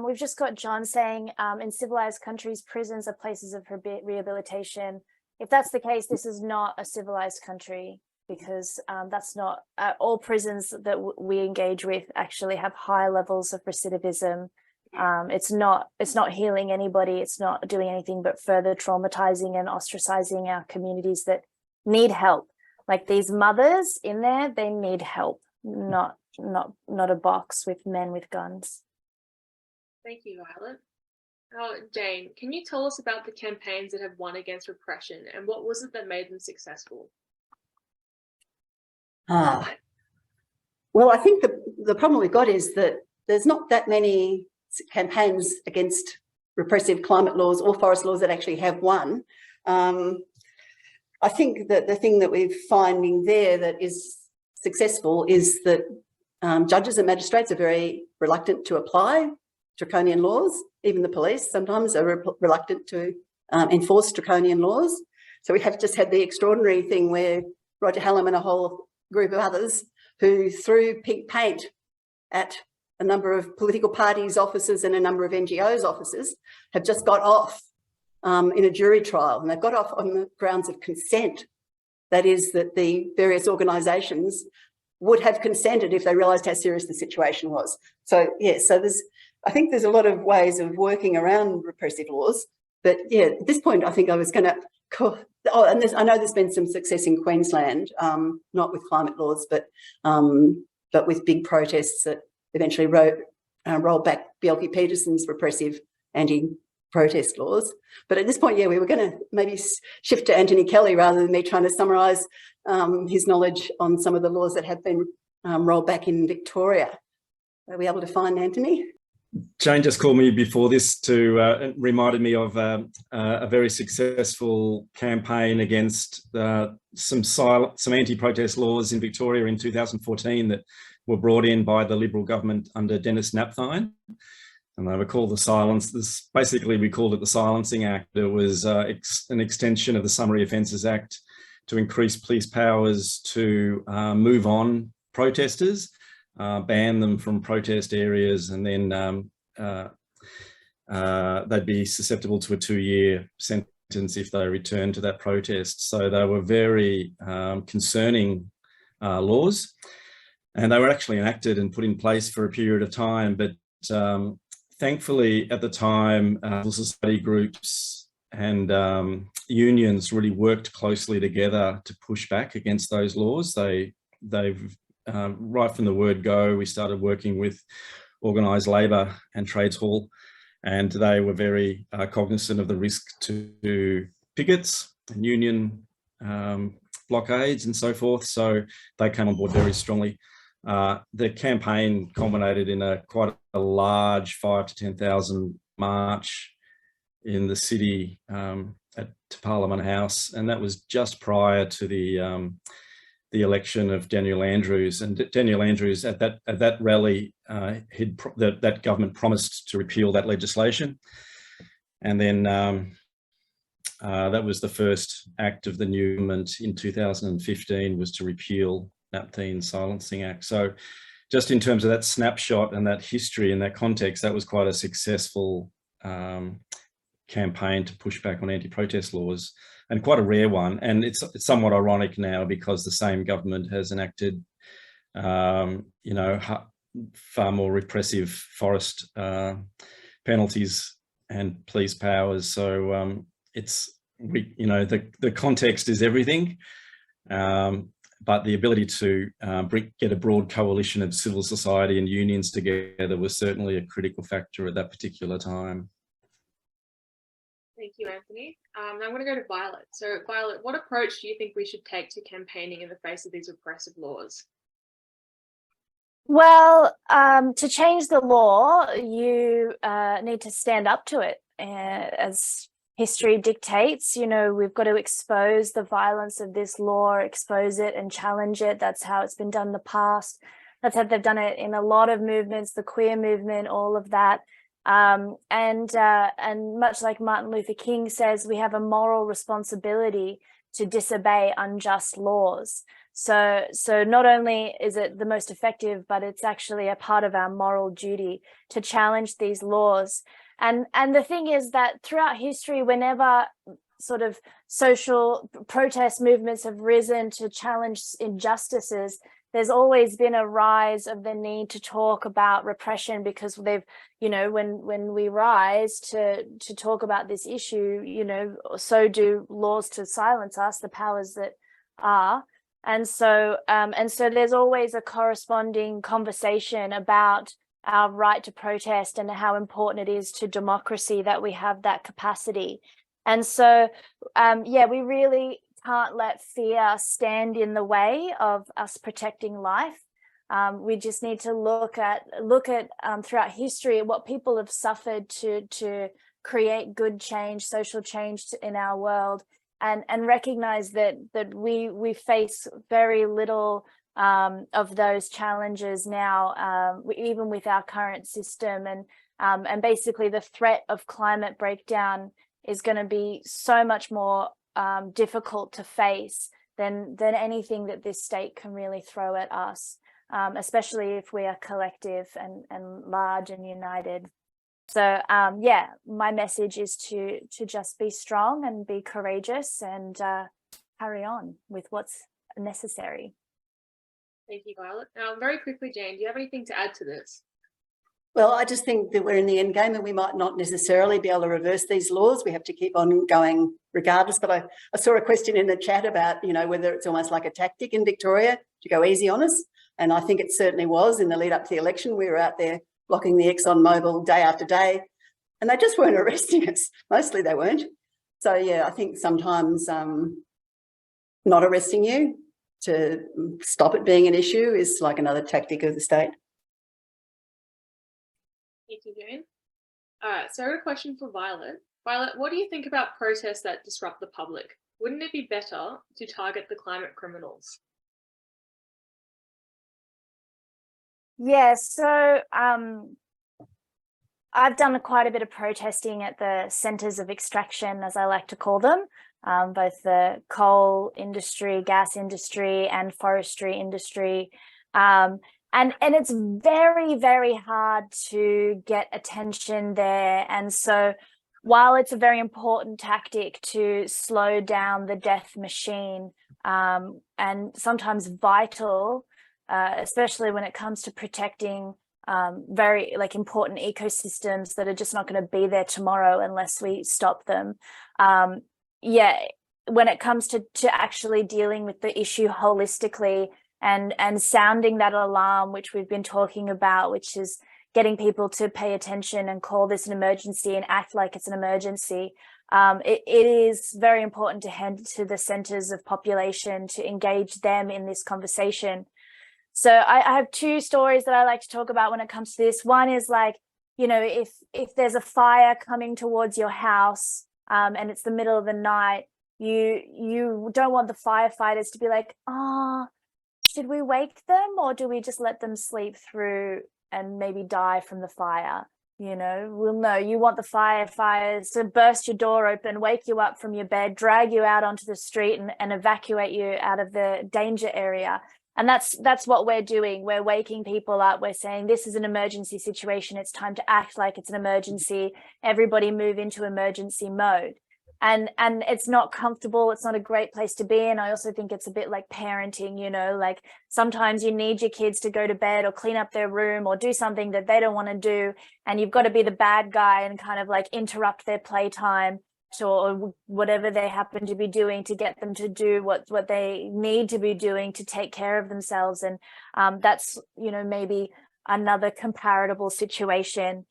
We've just got John saying in civilized countries, prisons are places of rehabilitation. If that's the case, this is not a civilized country, because that's not all prisons that we engage with actually have high levels of recidivism. It's not healing anybody. It's not doing anything but further traumatizing and ostracizing our communities that need help. Like these mothers in there, they need help, not a box with men with guns. Thank you, Violet. Jane, can you tell us about the campaigns that have won against repression, and what was it that made them successful? Well, I think the problem we've got is that there's not that many campaigns against repressive climate laws or forest laws that actually have won. I think that the thing that we're finding there that is successful is that judges and magistrates are very reluctant to apply draconian laws. Even the police sometimes are reluctant to enforce draconian laws. So we have just had the extraordinary thing where Roger Hallam and a whole group of others who threw pink paint at a number of political parties' offices and a number of NGOs' offices have just got off in a jury trial, and they've got off on the grounds of consent. That is, that the various organisations would have consented if they realised how serious the situation was. So yeah, so I think there's a lot of ways of working around repressive laws, but yeah, at this point I think I was going to. And I know there's been some success in Queensland, not with climate laws, but with big protests that eventually rolled back Bjelke Petersen's repressive anti-protest laws. But at this point, yeah, we were going to maybe shift to Anthony Kelly rather than me trying to summarise his knowledge on some of the laws that have been rolled back in Victoria. Are we able to find Anthony? Jane just called me before this to reminded me of a very successful campaign against some anti-protest laws in Victoria in 2014 that were brought in by the Liberal government under Dennis Napthine, and they were called the Silence. Basically, we called it the Silencing Act. It was an extension of the Summary Offences Act to increase police powers to move on protesters, ban them from protest areas, and then they'd be susceptible to a 2-year sentence if they return to that protest. So they were very concerning laws, and they were actually enacted and put in place for a period of time. But thankfully, at the time, civil society groups and unions really worked closely together to push back against those laws. They've right from the word go, we started working with organised labour and trades hall, and they were very cognizant of the risk to pickets and union blockades and so forth. So they came on board very strongly. The campaign culminated in quite a large 5,000 to 10,000 march in the city to Parliament House, and that was just prior to the election of Daniel Andrews. And Daniel Andrews at that rally, that government promised to repeal that legislation, and then that was the first act of the new government in 2015, was to repeal Napthine Silencing Act. So just in terms of that snapshot and that history and that context, that was quite a successful campaign to push back on anti-protest laws, and quite a rare one. And it's somewhat ironic now, because the same government has enacted, you know, far more repressive forest penalties and police powers. So you know, the context is everything. But the ability to get a broad coalition of civil society and unions together was certainly a critical factor at that particular time. Thank you, Anthony. Now I'm going to go to Violet. So Violet, what approach do you think we should take to campaigning in the face of these repressive laws? Well, to change the law, you need to stand up to it. As history dictates, you know, we've got to expose the violence of this law, expose it and challenge it. That's how it's been done in the past. That's how they've done it in a lot of movements, the queer movement, all of that. And much like Martin Luther King says, we have a moral responsibility to disobey unjust laws. So not only is it the most effective, but it's actually a part of our moral duty to challenge these laws. And the thing is that throughout history, whenever sort of social protest movements have risen to challenge injustices, there's always been a rise of the need to talk about repression, because they've, you know, when we rise to talk about this issue, you know, so do laws to silence us, the powers that are. And so there's always a corresponding conversation about our right to protest and how important it is to democracy that we have that capacity. And so, yeah, we really can't let fear stand in the way of us protecting life. We just need to look at throughout history what people have suffered to create good change, social change in our world, and recognize that we face very little of those challenges now, even with our current system, and basically the threat of climate breakdown is going to be so much more difficult to face than anything that this state can really throw at us, especially if we are collective and large and united. So yeah, my message is to just be strong and be courageous and carry on with what's necessary. Thank you, Violet. Now, very quickly, Jane, do you have anything to add to this? Well, I just think that we're in the end game and we might not necessarily be able to reverse these laws. We have to keep on going regardless. But I saw a question in the chat about, you know, whether it's almost like a tactic in Victoria to go easy on us. And I think it certainly was in the lead up to the election. We were out there blocking the ExxonMobil day after day, and they just weren't arresting us. Mostly they weren't. So, yeah, I think sometimes not arresting you to stop it being an issue is like another tactic of the state. Thank you, Jane. All right, so I have a question for Violet. Violet, what do you think about protests that disrupt the public? Wouldn't it be better to target the climate criminals? Yeah, so I've done quite a bit of protesting at the centres of extraction, as I like to call them, both the coal industry, gas industry, and forestry industry. And it's very, very hard to get attention there. And so while it's a very important tactic to slow down the death machine, and sometimes vital, especially when it comes to protecting very important ecosystems that are just not going to be there tomorrow unless we stop them. Yeah, when it comes to actually dealing with the issue holistically and sounding that alarm, which we've been talking about, which is getting people to pay attention and call this an emergency and act like it's an emergency. It is very important to head to the centres of population to engage them in this conversation. So I have two stories that I like to talk about when it comes to this. One is like, you know, if there's a fire coming towards your house and it's the middle of the night, you don't want the firefighters to be like, should we wake them or do we just let them sleep through and maybe die from the fire? You know, well, no, you want the firefighters to burst your door open, wake you up from your bed, drag you out onto the street and evacuate you out of the danger area. And that's what we're doing. We're waking people up. We're saying this is an emergency situation. It's time to act like it's an emergency. Everybody move into emergency mode. And it's not comfortable. It's not a great place to be in. I also think it's a bit like parenting, you know, like sometimes you need your kids to go to bed or clean up their room or do something that they don't want to do. And you've got to be the bad guy and kind of like interrupt their playtime or whatever they happen to be doing to get them to do what they need to be doing to take care of themselves. And that's, you know, maybe another comparable situation.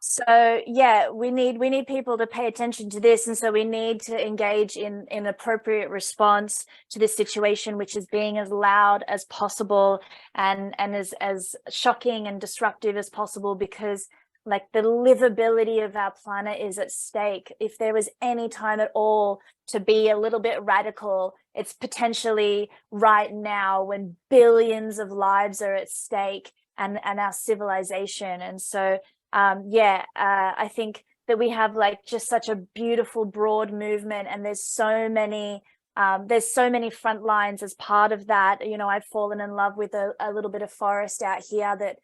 So yeah, we need people to pay attention to this, and so we need to engage in appropriate response to this situation, which is being as loud as possible and as shocking and disruptive as possible, because like the livability of our planet is at stake. If there was any time at all to be a little bit radical, it's potentially right now when billions of lives are at stake and our civilization. And so I think that we have like just such a beautiful broad movement, and there's so many front lines as part of that. You know, I've fallen in love with a little bit of forest out here that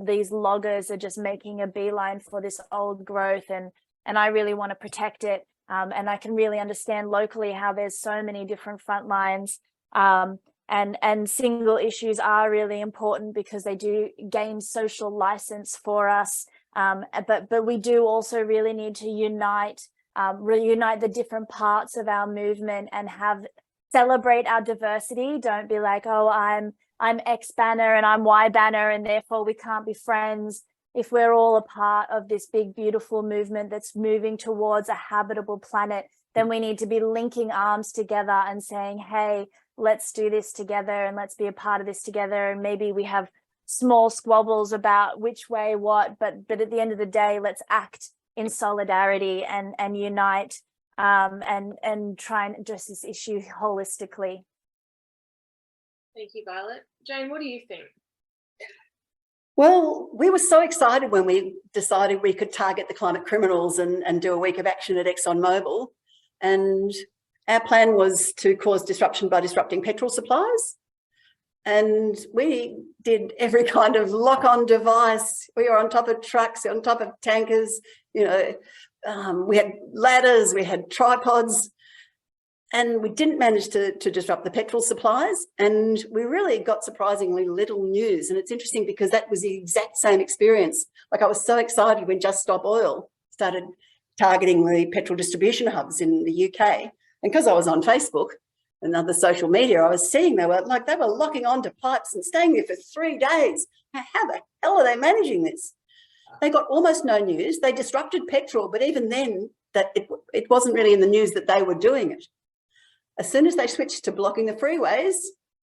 these loggers are just making a beeline for this old growth, and I really want to protect it. And I can really understand locally how there's so many different front lines. And single issues are really important because they do gain social license for us. But we do also really need to unite the different parts of our movement and celebrate our diversity. Don't be like, oh, I'm X banner and I'm Y banner and therefore we can't be friends. If we're all a part of this big, beautiful movement that's moving towards a habitable planet, then we need to be linking arms together and saying, hey, let's do this together and let's be a part of this together. And maybe we have small squabbles about which way what, but at the end of the day, let's act in solidarity and unite and try and address this issue holistically. Thank you, Violet. Jane, what do you think? Well, we were so excited when we decided we could target the climate criminals and do a week of action at ExxonMobil. And our plan was to cause disruption by disrupting petrol supplies. And we did every kind of lock-on device. We were on top of trucks, on top of tankers, you know, we had ladders, we had tripods, and we didn't manage to disrupt the petrol supplies. And we really got surprisingly little news. And it's interesting because that was the exact same experience. Like I was so excited when Just Stop Oil started targeting the petrol distribution hubs in the UK. And because I was on Facebook and other social media, I was seeing they were locking onto pipes and staying there for 3 days. How the hell are they managing this? They got almost no news. They disrupted petrol, but even then, that it wasn't really in the news that they were doing it. As soon as they switched to blocking the freeways,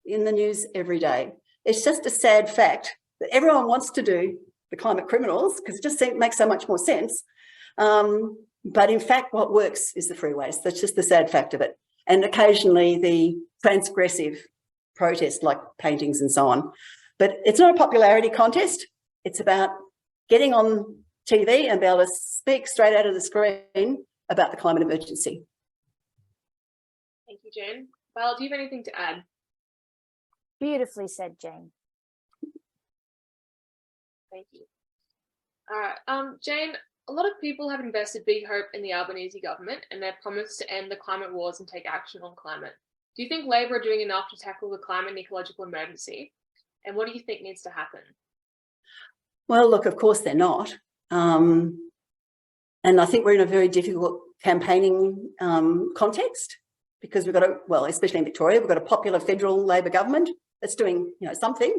in the news every day. It's just a sad fact that everyone wants to do the climate criminals because it just makes so much more sense. But in fact, what works is the freeways. That's just the sad fact of it. And occasionally the transgressive protest like paintings and so on. But it's not a popularity contest. It's about getting on TV and be able to speak straight out of the screen about the climate emergency. Thank you, Jane. Violet, do you have anything to add? Beautifully said, Jane. Thank you. All right, Jane, a lot of people have invested big hope in the Albanese government and their promise to end the climate wars and take action on climate. Do you think Labor are doing enough to tackle the climate and ecological emergency? And what do you think needs to happen? Well, look, of course they're not. And I think we're in a very difficult campaigning context because we've got well, especially in Victoria, we've got a popular federal Labor government that's doing, something,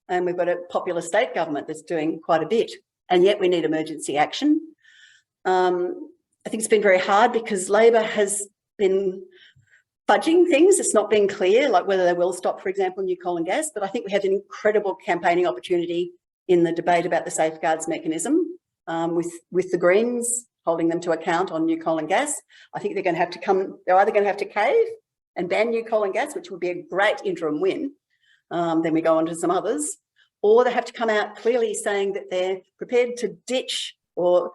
and we've got a popular state government that's doing quite a bit. And yet we need emergency action. I think it's been very hard because Labor has been fudging things. It's not been clear, like whether they will stop, for example, new coal and gas. But I think we have an incredible campaigning opportunity in the debate about the safeguards mechanism with the Greens holding them to account on new coal and gas. I think they're going to have to they're either going to have to cave and ban new coal and gas, which would be a great interim win. Then we go on to some others, or they have to come out clearly saying that they're prepared to ditch or,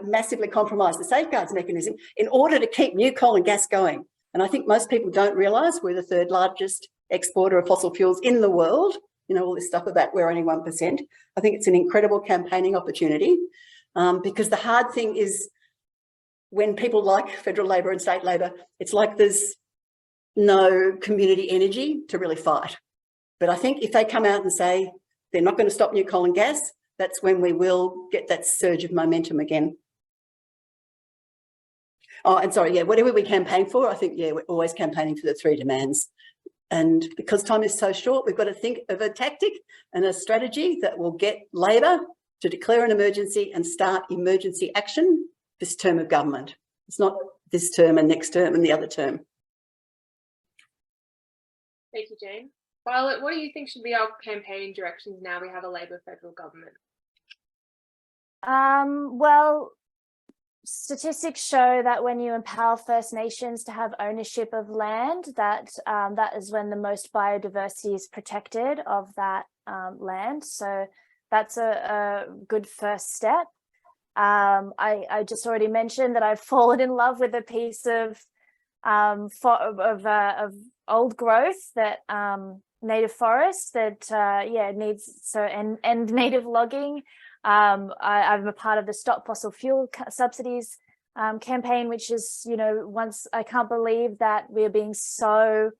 massively compromise the safeguards mechanism in order to keep new coal and gas going. And I think most people don't realise we're the third largest exporter of fossil fuels in the world. All this stuff about we're only 1%. I think it's an incredible campaigning opportunity because the hard thing is when people like federal Labor and state Labor, it's like there's no community energy to really fight. But I think if they come out and say they're not going to stop new coal and gas, that's when we will get that surge of momentum again. Oh, and sorry, whatever we campaign for, I think, we're always campaigning for the three demands. And because time is so short, we've got to think of a tactic and a strategy that will get Labor to declare an emergency and start emergency action this term of government. It's not this term and next term and the other term. Thank you, Jane. Violet, what do you think should be our campaigning directions now we have a Labor federal government? Well, statistics show that when you empower First Nations to have ownership of land, that is when the most biodiversity is protected of that land. So that's a good first step. I just already mentioned that I've fallen in love with a piece of old growth that native forest that needs end native logging. I'm a part of the Stop Fossil Fuel Subsidies campaign, which is, I can't believe that we're being so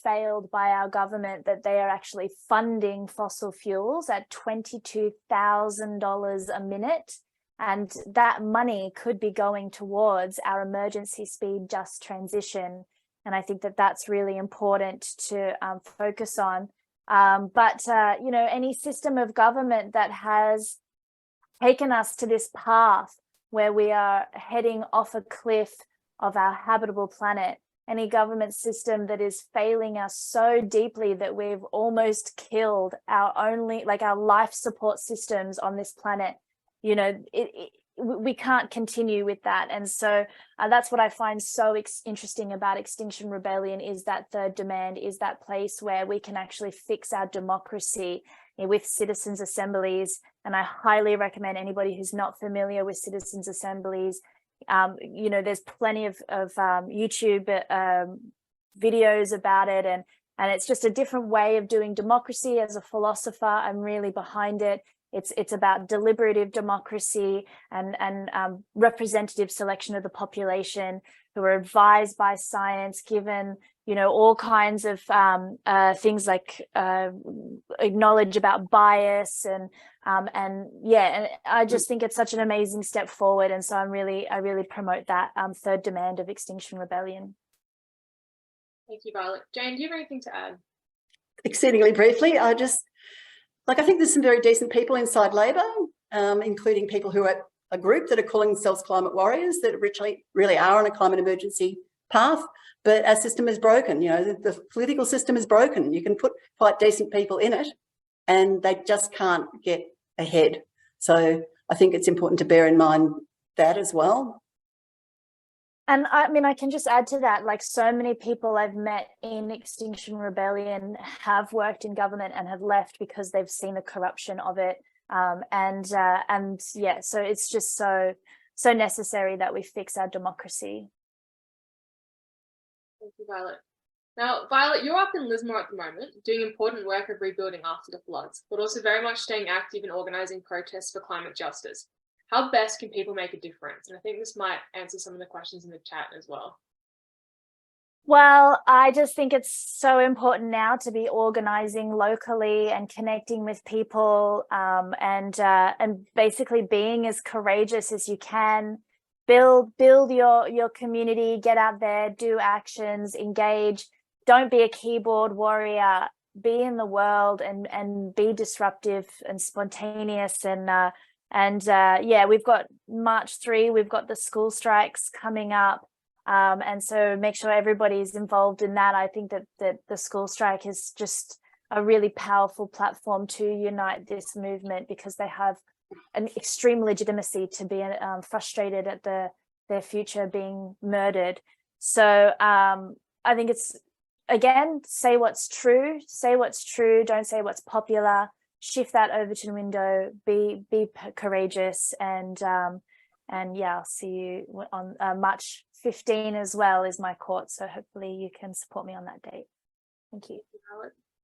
failed by our government that they are actually funding fossil fuels at $22,000 a minute. And that money could be going towards our emergency speed just transition. And I think that that's really important to focus on. But any system of government that has taken us to this path where we are heading off a cliff of our habitable planet, any government system that is failing us so deeply that we've almost killed our life support systems on this planet, we can't continue with that. And so that's what I find so interesting about Extinction Rebellion, is that third demand, is that place where we can actually fix our democracy with citizens' assemblies. And I highly recommend anybody who's not familiar with citizens' assemblies, there's plenty of YouTube videos about it, and it's just a different way of doing democracy. As a philosopher, I'm really behind it. It's about deliberative democracy and representative selection of the population who are advised by science, given all kinds of things like knowledge about bias and I just think it's such an amazing step forward. And so I really promote that third demand of Extinction Rebellion. Thank you, Violet. Jane, do you have anything to add? Exceedingly briefly, I think there's some very decent people inside Labor, including people who are a group that are calling themselves climate warriors, that really are on a climate emergency path. But our system is broken. The political system is broken. You can put quite decent people in it and they just can't get ahead. So I think it's important to bear in mind that as well. And I mean, I can just add to that, like so many people I've met in Extinction Rebellion have worked in government and have left because they've seen the corruption of it. And yeah, so it's just so necessary that we fix our democracy. Thank you, Violet. Now, Violet, you're up in Lismore at the moment, doing important work of rebuilding after the floods, but also very much staying active in organising protests for climate justice. How best can people make a difference? And I think this might answer some of the questions in the chat as well. Well, I just think it's so important now to be organising locally and connecting with people, and basically being as courageous as you can. Build your community, get out there, do actions, engage. Don't be a keyboard warrior. Be in the world and be disruptive and spontaneous. And yeah, we've got March 3. We've got the school strikes coming up. And so make sure everybody's involved in that. I think that the school strike is just a really powerful platform to unite this movement, because they have an extreme legitimacy to be frustrated at their future being murdered. So I think it's, again, say what's true, don't say what's popular, shift that over to the window, be courageous, and yeah, I'll see you on March 15 as well is my court, so hopefully you can support me on that date. Thank you.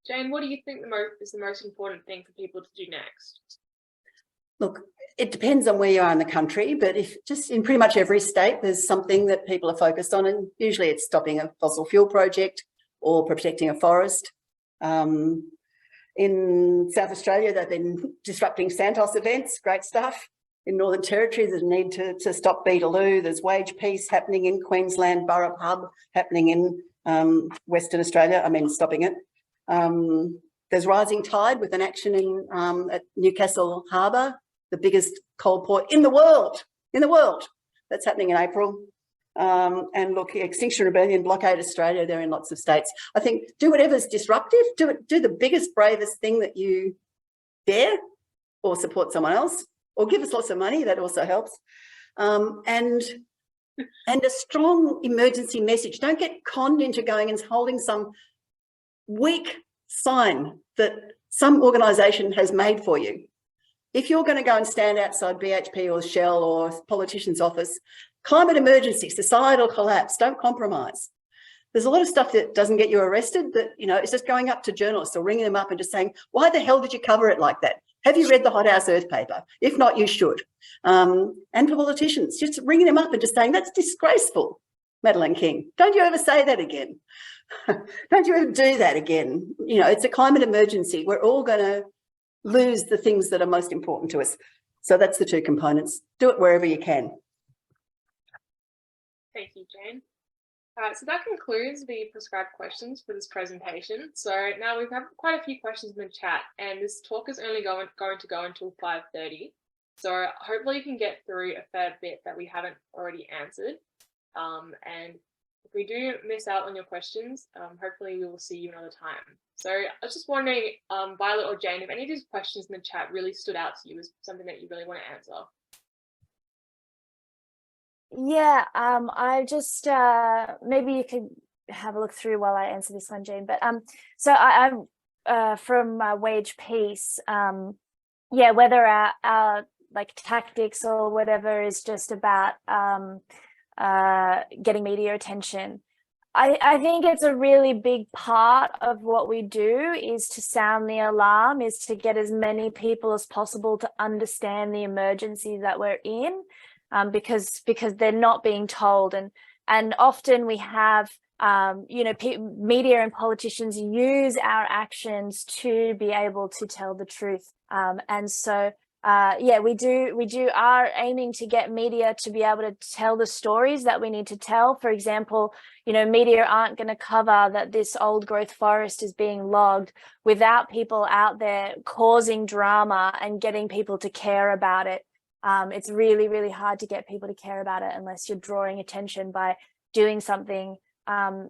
Jane, what do you think is the most important thing for people to do next? Look, it depends on where you are in the country, but if just in pretty much every state, there's something that people are focused on, and usually it's stopping a fossil fuel project or protecting a forest. In South Australia, they've been disrupting Santos events, great stuff. In Northern Territory, there's a need to stop Beetaloo. There's wage peace happening in Queensland, Burrup Hub happening in Western Australia, stopping it. There's rising tide with an action in at Newcastle Harbour, the biggest coal port in the world. That's happening in April. And look, Extinction Rebellion, blockade Australia, they're in lots of states. I think do whatever's disruptive, do the biggest, bravest thing that you dare, or support someone else, or give us lots of money, that also helps. And a strong emergency message. Don't get conned into going and holding some weak sign that some organisation has made for you. If you're going to go and stand outside BHP or Shell or a politician's office, climate emergency, societal collapse, don't compromise. There's a lot of stuff that doesn't get you arrested, that, it's just going up to journalists or ringing them up and just saying, why the hell did you cover it like that? Have you read the Hot House Earth paper? If not, you should. And for politicians, just ringing them up and just saying, that's disgraceful, Madeleine King. Don't you ever say that again. Don't you ever do that again. It's a climate emergency. We're all going to lose the things that are most important to us. So that's the two components. Do it wherever you can. Thank you, Jane. So that concludes the prescribed questions for this presentation. So now we've had quite a few questions in the chat, and this talk is only going to go until 5:30. So hopefully you can get through a fair bit that we haven't already answered. And if we do miss out on your questions, hopefully we will see you another time. So I was just wondering, Violet or Jane, if any of these questions in the chat really stood out to you as something that you really want to answer. Yeah, I just maybe you could have a look through while I answer this one, Jane. But so I'm from Wage Peace. Yeah, whether our like tactics or whatever is just about getting media attention. I think it's a really big part of what we do is to sound the alarm, is to get as many people as possible to understand the emergency that we're in. Because they're not being told, and often we have media and politicians use our actions to be able to tell the truth, and so yeah, we are aiming to get media to be able to tell the stories that we need to tell. For example, media aren't going to cover that this old growth forest is being logged without people out there causing drama and getting people to care about it. It's really, really hard to get people to care about it unless you're drawing attention by doing something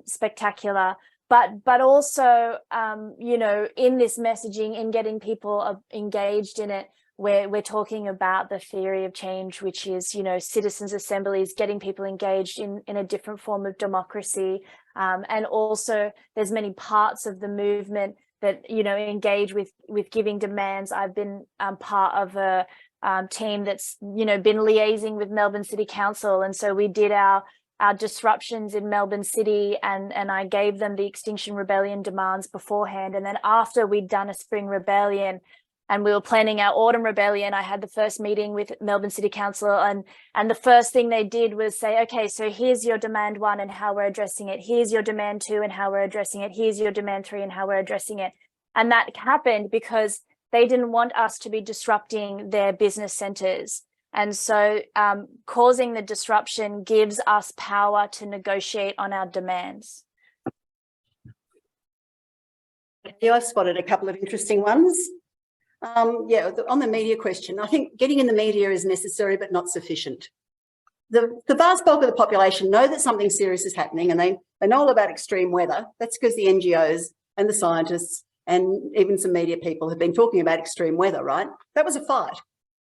spectacular. But also, in this messaging, in getting people engaged in it, we're talking about the theory of change, which is, citizens' assemblies, getting people engaged in a different form of democracy. And also, there's many parts of the movement engage with giving demands. I've been part of a team that's been liaising with Melbourne City Council, and so we did our disruptions in Melbourne City, and I gave them the Extinction Rebellion demands beforehand, and then after we'd done a spring rebellion and we were planning our autumn rebellion, I had the first meeting with Melbourne City Council, and the first thing they did was say, okay, so here's your demand 1 and how we're addressing it, here's your demand 2 and how we're addressing it, here's your demand 3 and how we're addressing it. And that happened because they didn't want us to be disrupting their business centres. And so causing the disruption gives us power to negotiate on our demands. Yeah, I've spotted a couple of interesting ones. Yeah, on the media question, I think getting in the media is necessary but not sufficient. The vast bulk of the population know that something serious is happening, and they know all about extreme weather. That's because the NGOs and the scientists and even some media people have been talking about extreme weather, right? That was a fight.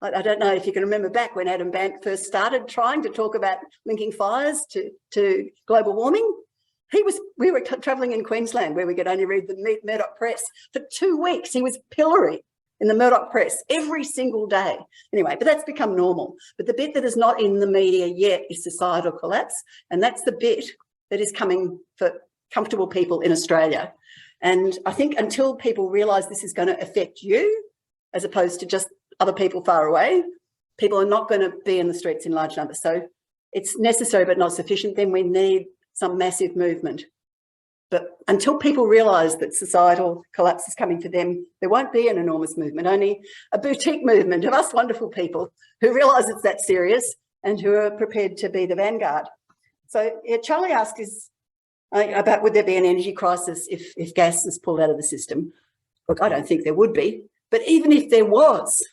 I don't know if you can remember back when Adam Bank first started trying to talk about linking fires to global warming. We were travelling in Queensland where we could only read the Murdoch Press for 2 weeks. He was pillory in the Murdoch Press every single day. Anyway, but that's become normal. But the bit that is not in the media yet is societal collapse. And that's the bit that is coming for comfortable people in Australia. And I think until people realise this is going to affect you, as opposed to just other people far away, people are not going to be in the streets in large numbers. So it's necessary but not sufficient. Then we need some massive movement. But until people realise that societal collapse is coming for them, there won't be an enormous movement, only a boutique movement of us wonderful people who realise it's that serious and who are prepared to be the vanguard. So yeah, Charlie asked about would there be an energy crisis if gas is pulled out of the system. Look, I don't think there would be. But even if there was,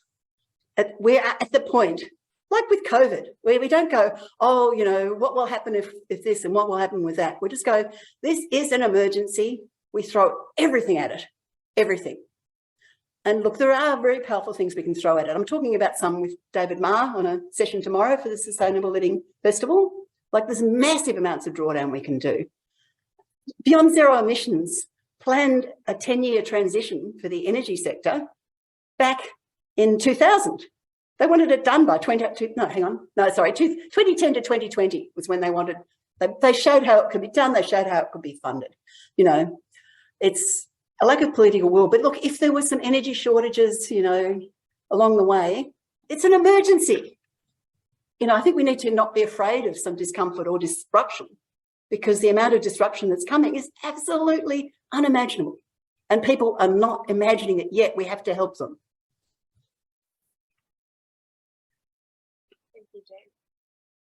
we're at the point, like with COVID, where we don't go, oh, what will happen if this and what will happen with that? We just go, this is an emergency. We throw everything at it, everything. And look, there are very powerful things we can throw at it. I'm talking about some with David Marr on a session tomorrow for the Sustainable Living Festival. Like there's massive amounts of drawdown we can do. Beyond Zero Emissions planned a 10-year transition for the energy sector back in 2000. They wanted it done by 2010 to 2020 was when they wanted, they showed how it could be done, they showed how it could be funded. It's a lack of political will. But look, if there were some energy shortages, along the way, it's an emergency. I think we need to not be afraid of some discomfort or disruption, because the amount of disruption that's coming is absolutely unimaginable. And people are not imagining it yet. We have to help them. Thank you, Jane.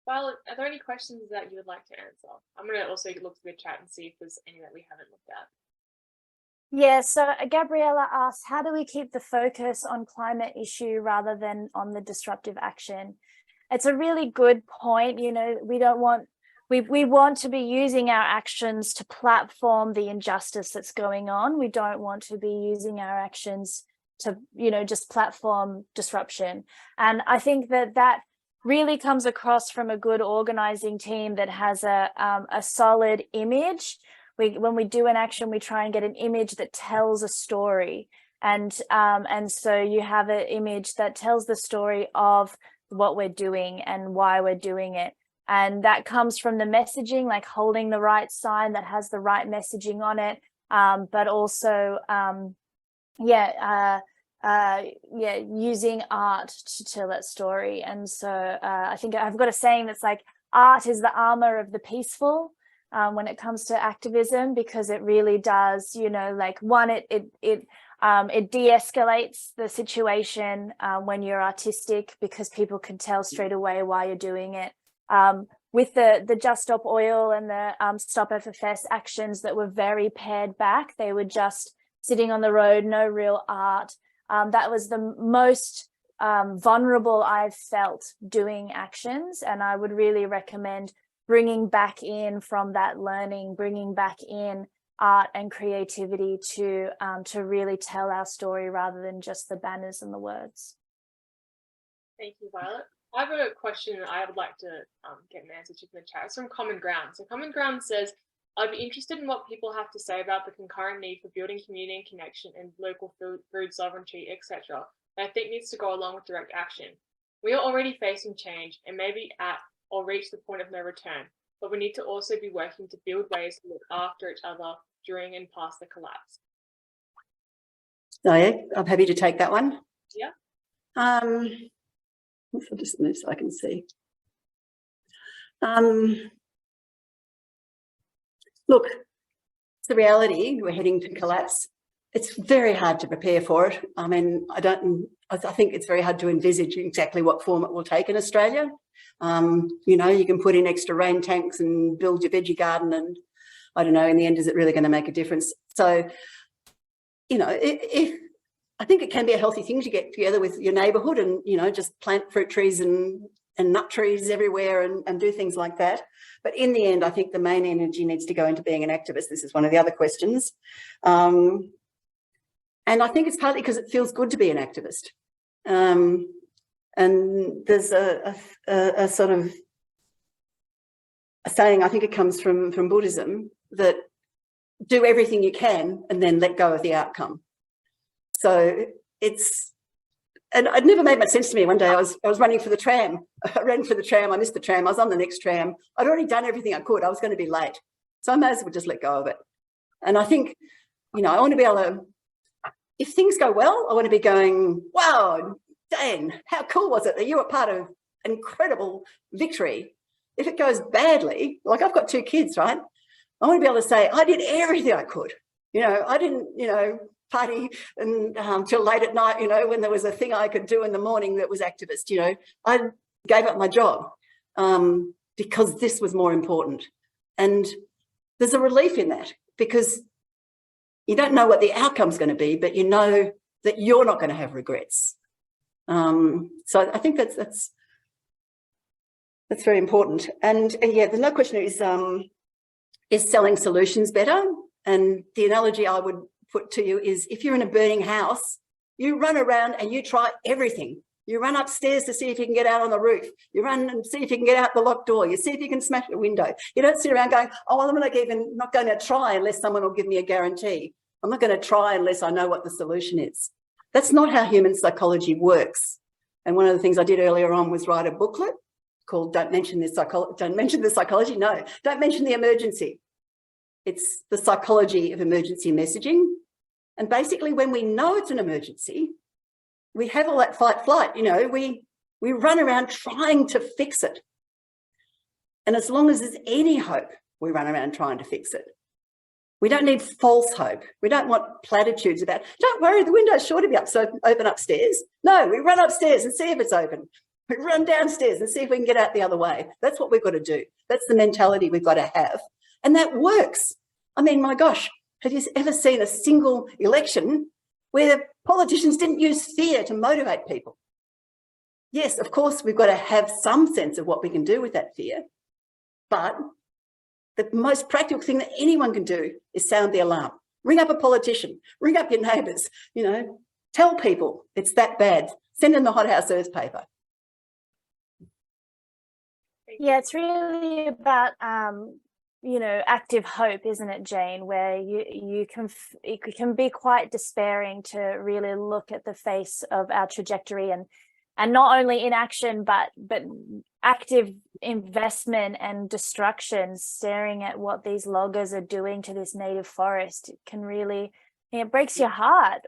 Violet, are there any questions that you would like to answer? I'm going to also look through the chat and see if there's any that we haven't looked at. Yeah, so Gabriella asked, how do we keep the focus on climate issue rather than on the disruptive action? It's a really good point. We want to be using our actions to platform the injustice that's going on. We don't want to be using our actions to, just platform disruption. And I think that really comes across from a good organizing team that has a solid image. When we do an action, we try and get an image that tells a story. And so you have an image that tells the story of what we're doing and why we're doing it. And that comes from the messaging, like holding the right sign that has the right messaging on it, but also, using art to tell that story. And so I think I've got a saying that's like, art is the armor of the peaceful when it comes to activism, because it really does, it de-escalates the situation when you're artistic, because people can tell straight away why you're doing it. With the Just Stop Oil and the Stop FFS actions that were very pared back, they were just sitting on the road, no real art. That was the most vulnerable I've felt doing actions, and I would really recommend bringing back in from that learning, bringing back in art and creativity to really tell our story rather than just the banners and the words. Thank you, Violet. I have a question I would like to get an answer to in the chat. It's from Common Ground. So Common Ground says, I'd be interested in what people have to say about the concurrent need for building community and connection and local food sovereignty, etc. that I think needs to go along with direct action. We are already facing change and maybe at or reach the point of no return, but we need to also be working to build ways to look after each other during and past the collapse. So yeah, I'm happy to take that one. Yeah. I'll just move so I can see. Look, it's the reality. We're heading to collapse. It's very hard to prepare for it. I mean, I think it's very hard to envisage exactly what form it will take in Australia. You know, you can put in extra rain tanks and build your veggie garden, and I don't know, in the end, is it really going to make a difference? So, you know, I think it can be a healthy thing to get together with your neighbourhood and, you know, just plant fruit trees and nut trees everywhere and do things like that. But in the end, I think the main energy needs to go into being an activist. This is one of the other questions. And I think it's partly because it feels good to be an activist. And there's a sort of a saying, I think it comes from Buddhism, that do everything you can and then let go of the outcome. So it's, and it never made much sense to me. One day I was running for the tram. I ran for the tram, I missed the tram, I was on the next tram. I'd already done everything I could, I was going to be late. So I may as well just let go of it. And I think, you know, I want to be able to, if things go well, I want to be going, wow, Dan, how cool was it that you were part of an incredible victory? If it goes badly, like I've got 2 kids, right? I want to be able to say, I did everything I could. You know, I didn't, you know, party and till late at night, you know, when there was a thing I could do in the morning that was activist, you know, I gave up my job because this was more important. And there's a relief in that because you don't know what the outcome's going to be, but you know that you're not going to have regrets. So I think that's very important. And yeah, there's no question is selling solutions better? And the analogy I would put to you is if you're in a burning house, you run around and you try everything. You run upstairs to see if you can get out on the roof. You run and see if you can get out the locked door. You see if you can smash the window. You don't sit around going, oh, well, I'm not going to try unless someone will give me a guarantee. I'm not going to try unless I know what the solution is. That's not how human psychology works. And one of the things I did earlier on was write a booklet called Don't Mention the Psychology. No, don't mention the emergency. It's the psychology of emergency messaging. And basically when we know it's an emergency, we have all that fight flight, you know, we run around trying to fix it. And as long as there's any hope, we run around trying to fix it. We don't need false hope. We don't want platitudes about, don't worry, the window's sure to be open upstairs. No, we run upstairs and see if it's open. We run downstairs and see if we can get out the other way. That's what we've got to do. That's the mentality we've got to have. And that works. I mean, my gosh, have you ever seen a single election where the politicians didn't use fear to motivate people? Yes, of course, we've got to have some sense of what we can do with that fear. But the most practical thing that anyone can do is sound the alarm. Ring up a politician, ring up your neighbours, you know, tell people it's that bad. Send in the hothouse Earth paper. Yeah, it's really about you know, active hope, isn't it, Jane, where it can be quite despairing to really look at the face of our trajectory and not only inaction but active investment and destruction, staring at what these loggers are doing to this native forest. It can really, it breaks your heart.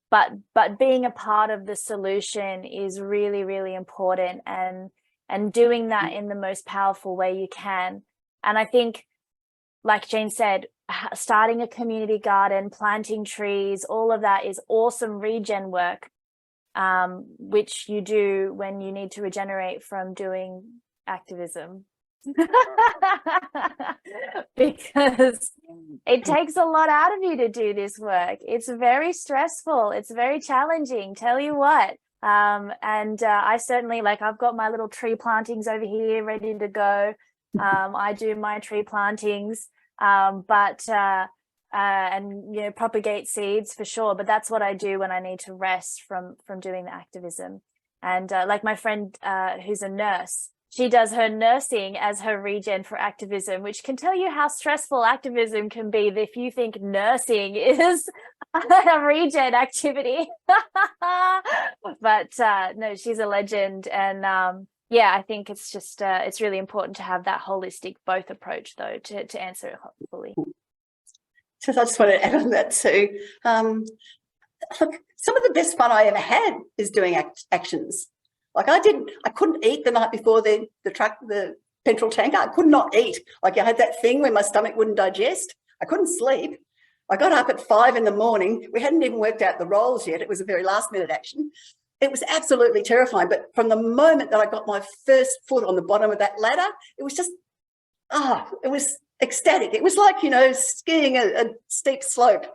But being a part of the solution is really, really important, and doing that in the most powerful way you can. And I think, like Jane said, starting a community garden, planting trees, all of that is awesome regen work, which you do when you need to regenerate from doing activism. Because it takes a lot out of you to do this work. It's very stressful. It's very challenging, tell you what. I certainly, like, I've got my little tree plantings over here ready to go. I do my tree plantings, and you know, propagate seeds for sure. But that's what I do when I need to rest from doing the activism. And like my friend who's a nurse, she does her nursing as her regen for activism, which can tell you how stressful activism can be if you think nursing is a regen activity. But no, she's a legend. And yeah, I think it's just, it's really important to have that holistic both approach, though, to answer it fully. So I just want to add on that too. Look, some of the best fun I ever had is doing actions. Like I couldn't eat the night before the petrol tanker. I could not eat. Like I had that thing where my stomach wouldn't digest. I couldn't sleep. I got up at 5 a.m. We hadn't even worked out the roles yet. It was a very last minute action. It was absolutely terrifying. But from the moment that I got my first foot on the bottom of that ladder, it was just, it was ecstatic. It was like, skiing a steep slope,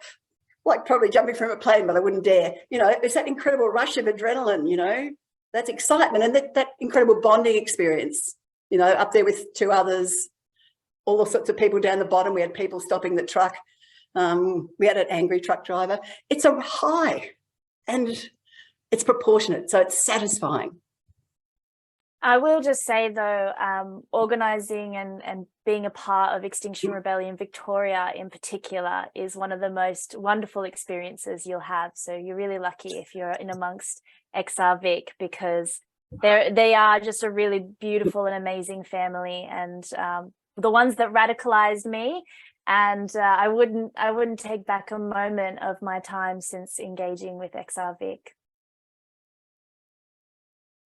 like probably jumping from a plane, but I wouldn't dare. It's that incredible rush of adrenaline, that's excitement, and that incredible bonding experience, up there with 2 others, all sorts of people down the bottom. We had people stopping the truck. We had an angry truck driver. It's a high and it's proportionate, so it's satisfying. I will just say, though, organising and being a part of Extinction Rebellion Victoria in particular is one of the most wonderful experiences you'll have. So you're really lucky if you're in amongst XR Vic, because they are just a really beautiful and amazing family, and the ones that radicalized me. And I wouldn't take back a moment of my time since engaging with XR Vic.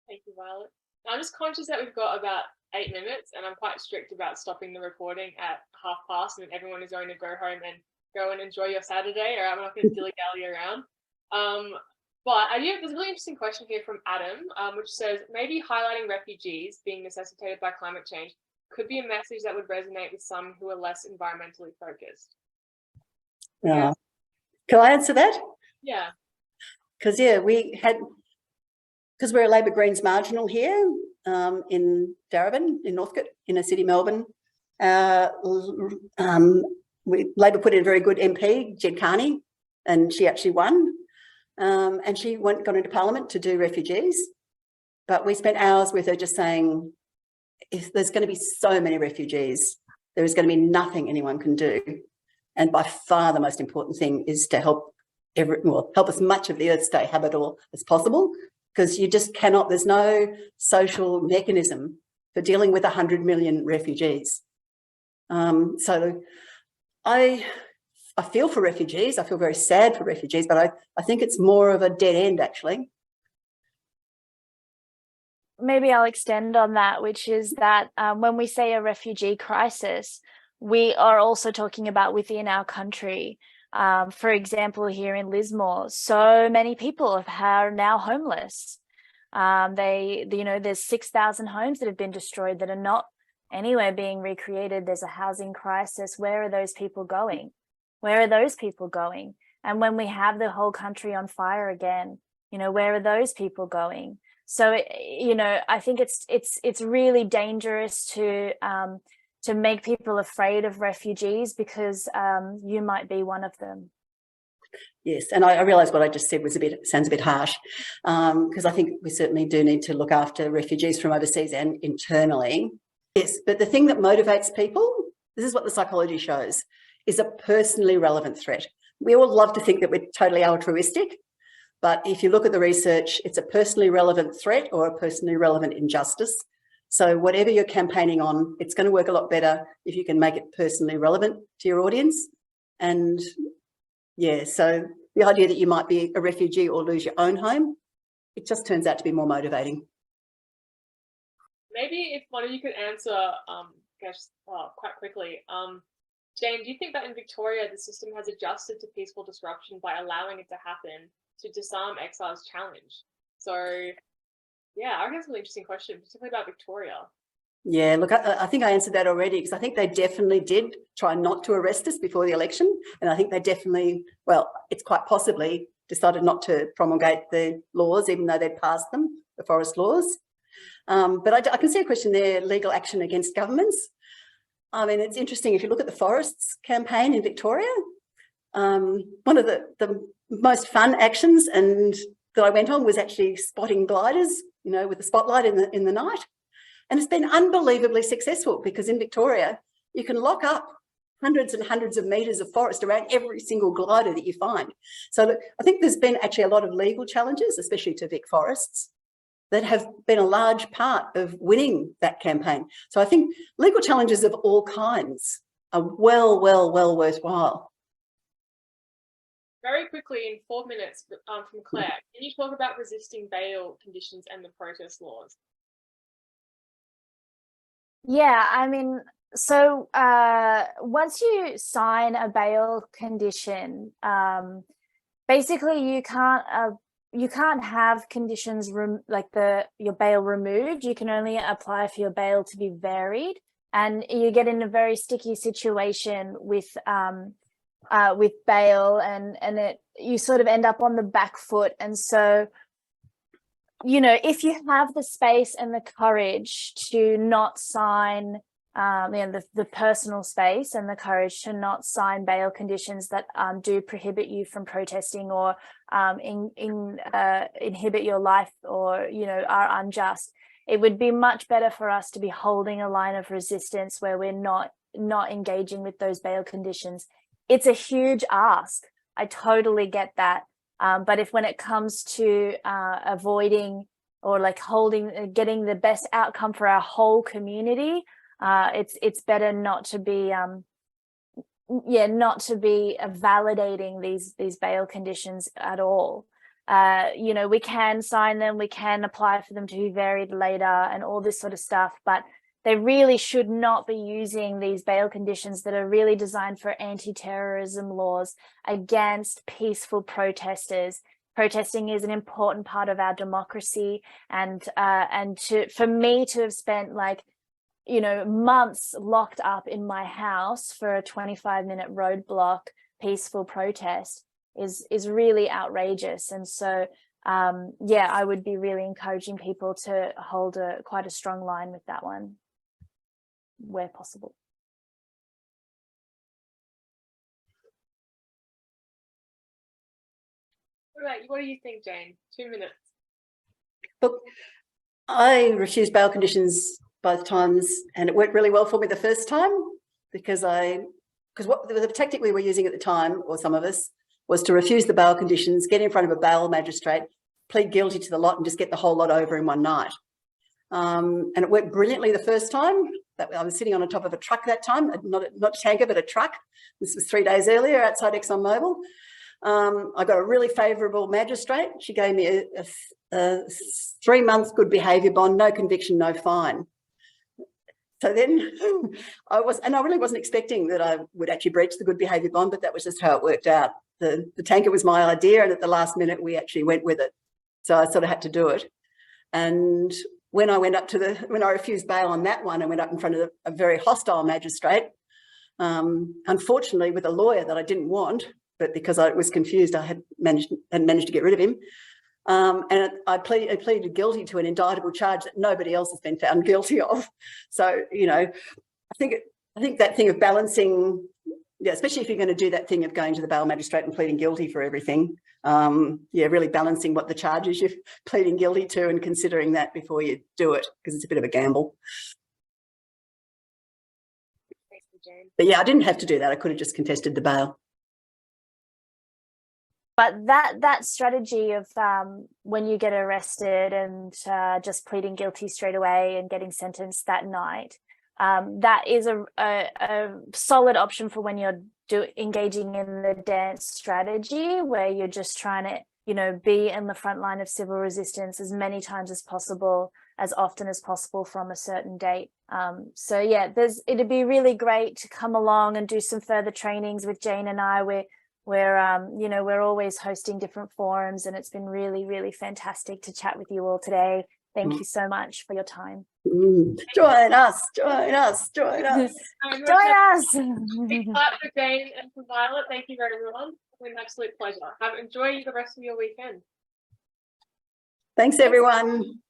Thank you, Violet. I'm just conscious that we've got about 8 minutes, and I'm quite strict about stopping the recording at past, and everyone is going to go home and go and enjoy your Saturday, or I'm not going to dilly-dally around. But there's a really interesting question here from Adam, which says, maybe highlighting refugees being necessitated by climate change could be a message that would resonate with some who are less environmentally focused. Yeah. Can I answer that? Yeah. Because, because we're a Labor Greens marginal here in Darebin, in Northcote, inner city Melbourne. Labor put in a very good MP, Jed Carney, and she actually won. And she got into Parliament to do refugees. But we spent hours with her just saying, if there's going to be so many refugees, there is going to be nothing anyone can do. And by far the most important thing is to help as much of the earth stay habitable as possible, because you just cannot, there's no social mechanism for dealing with 100 million refugees. So I feel for refugees. I feel very sad for refugees, but I think it's more of a dead end, actually. Maybe I'll extend on that, which is that when we say a refugee crisis, we are also talking about within our country. For example, here in Lismore, so many people are now homeless. There's 6,000 homes that have been destroyed that are not anywhere being recreated. There's a housing crisis. Where are those people going? Where are those people going? And when we have the whole country on fire again, where are those people going? So, I think it's really dangerous to make people afraid of refugees, because you might be one of them. Yes, and I realise what I just said sounds a bit harsh, because I think we certainly do need to look after refugees from overseas and internally. Yes, but the thing that motivates people, this is what the psychology shows, is a personally relevant threat. We all love to think that we're totally altruistic, but if you look at the research, it's a personally relevant threat or a personally relevant injustice. So whatever you're campaigning on, it's going to work a lot better if you can make it personally relevant to your audience. And yeah, so the idea that you might be a refugee or lose your own home, it just turns out to be more motivating. Maybe if one of you could answer, quite quickly. Jane, do you think that in Victoria, the system has adjusted to peaceful disruption by allowing it to happen to disarm XR's challenge? So, yeah, I think that's a really interesting question, particularly about Victoria. Yeah, look, I think I answered that already, because I think they definitely did try not to arrest us before the election. And I think they definitely, it's quite possibly decided not to promulgate the laws, even though they'd passed them, the forest laws. But I can see a question there, legal action against governments. I mean, it's interesting, if you look at the forests campaign in Victoria, one of the most fun actions that I went on was actually spotting gliders, with the spotlight in the night. And it's been unbelievably successful because in Victoria, you can lock up hundreds and hundreds of metres of forest around every single glider that you find. So I think there's been actually a lot of legal challenges, especially to Vic forests, that have been a large part of winning that campaign. So I think legal challenges of all kinds are well worthwhile. Very quickly, in 4 minutes, from Claire, can you talk about resisting bail conditions and the protest laws? Yeah, I mean, so once you sign a bail condition, basically you can't have conditions like your bail removed. You can only apply for your bail to be varied, and you get in a very sticky situation with bail, and you sort of end up on the back foot. And so, you know, if you have the space and the courage to not sign, the personal space and the courage to not sign bail conditions that do prohibit you from protesting or inhibit your life, or, you know, are unjust, it would be much better for us to be holding a line of resistance where we're not engaging with those bail conditions. It's a huge ask. I totally get that. But if when it comes to avoiding or like getting the best outcome for our whole community, it's better not to be validating these bail conditions at all. You know, we can sign them, we can apply for them to be varied later and all this sort of stuff, but they really should not be using these bail conditions that are really designed for anti-terrorism laws against peaceful protesters. Protesting is an important part of our democracy, and for me to have spent, like, you know, months locked up in my house for a 25-minute roadblock peaceful protest is really outrageous. And so yeah, I would be really encouraging people to hold quite a strong line with that one where possible. What do you think, Jane? 2 minutes. Look, I refused bail conditions both times, and it worked really well for me the first time because the tactic we were using at the time, or some of us, was to refuse the bail conditions, get in front of a bail magistrate, plead guilty to the lot, and just get the whole lot over in one night. And it worked brilliantly the first time. I was sitting on the top of a truck that time, not a tanker, but a truck. This was 3 days earlier outside ExxonMobil. I got a really favourable magistrate. She gave me a 3-month good behaviour bond, no conviction, no fine. So then I really wasn't expecting that I would actually breach the good behaviour bond, but that was just how it worked out. The tanker was my idea, and at the last minute we actually went with it. So I sort of had to do it. And when I refused bail on that one, I went up in front of a very hostile magistrate, unfortunately with a lawyer that I didn't want, but because I was confused, I hadn't managed to get rid of him. And I pleaded guilty to an indictable charge that nobody else has been found guilty of. So, you know, I think that thing of balancing, yeah, especially if you're going to do that thing of going to the bail magistrate and pleading guilty for everything, yeah, really balancing what the charges you're pleading guilty to and considering that before you do it, because it's a bit of a gamble. Thanks, Jane. But yeah, I didn't have to do that. I could have just contested the bail. But that strategy of when you get arrested and just pleading guilty straight away and getting sentenced that night, that is a solid option for when you're engaging in the dance strategy, where you're just trying to, you know, be in the front line of civil resistance as many times as possible, as often as possible from a certain date. So yeah, it'd be really great to come along and do some further trainings with Jane and I. We're always hosting different forums, and it's been really, really fantastic to chat with you all today. Thank you so much for your time. Join us. Join us. Big clap for Jane and for Violet. Thank you very much. It's been an absolute pleasure. Enjoy the rest of your weekend. Thanks, everyone.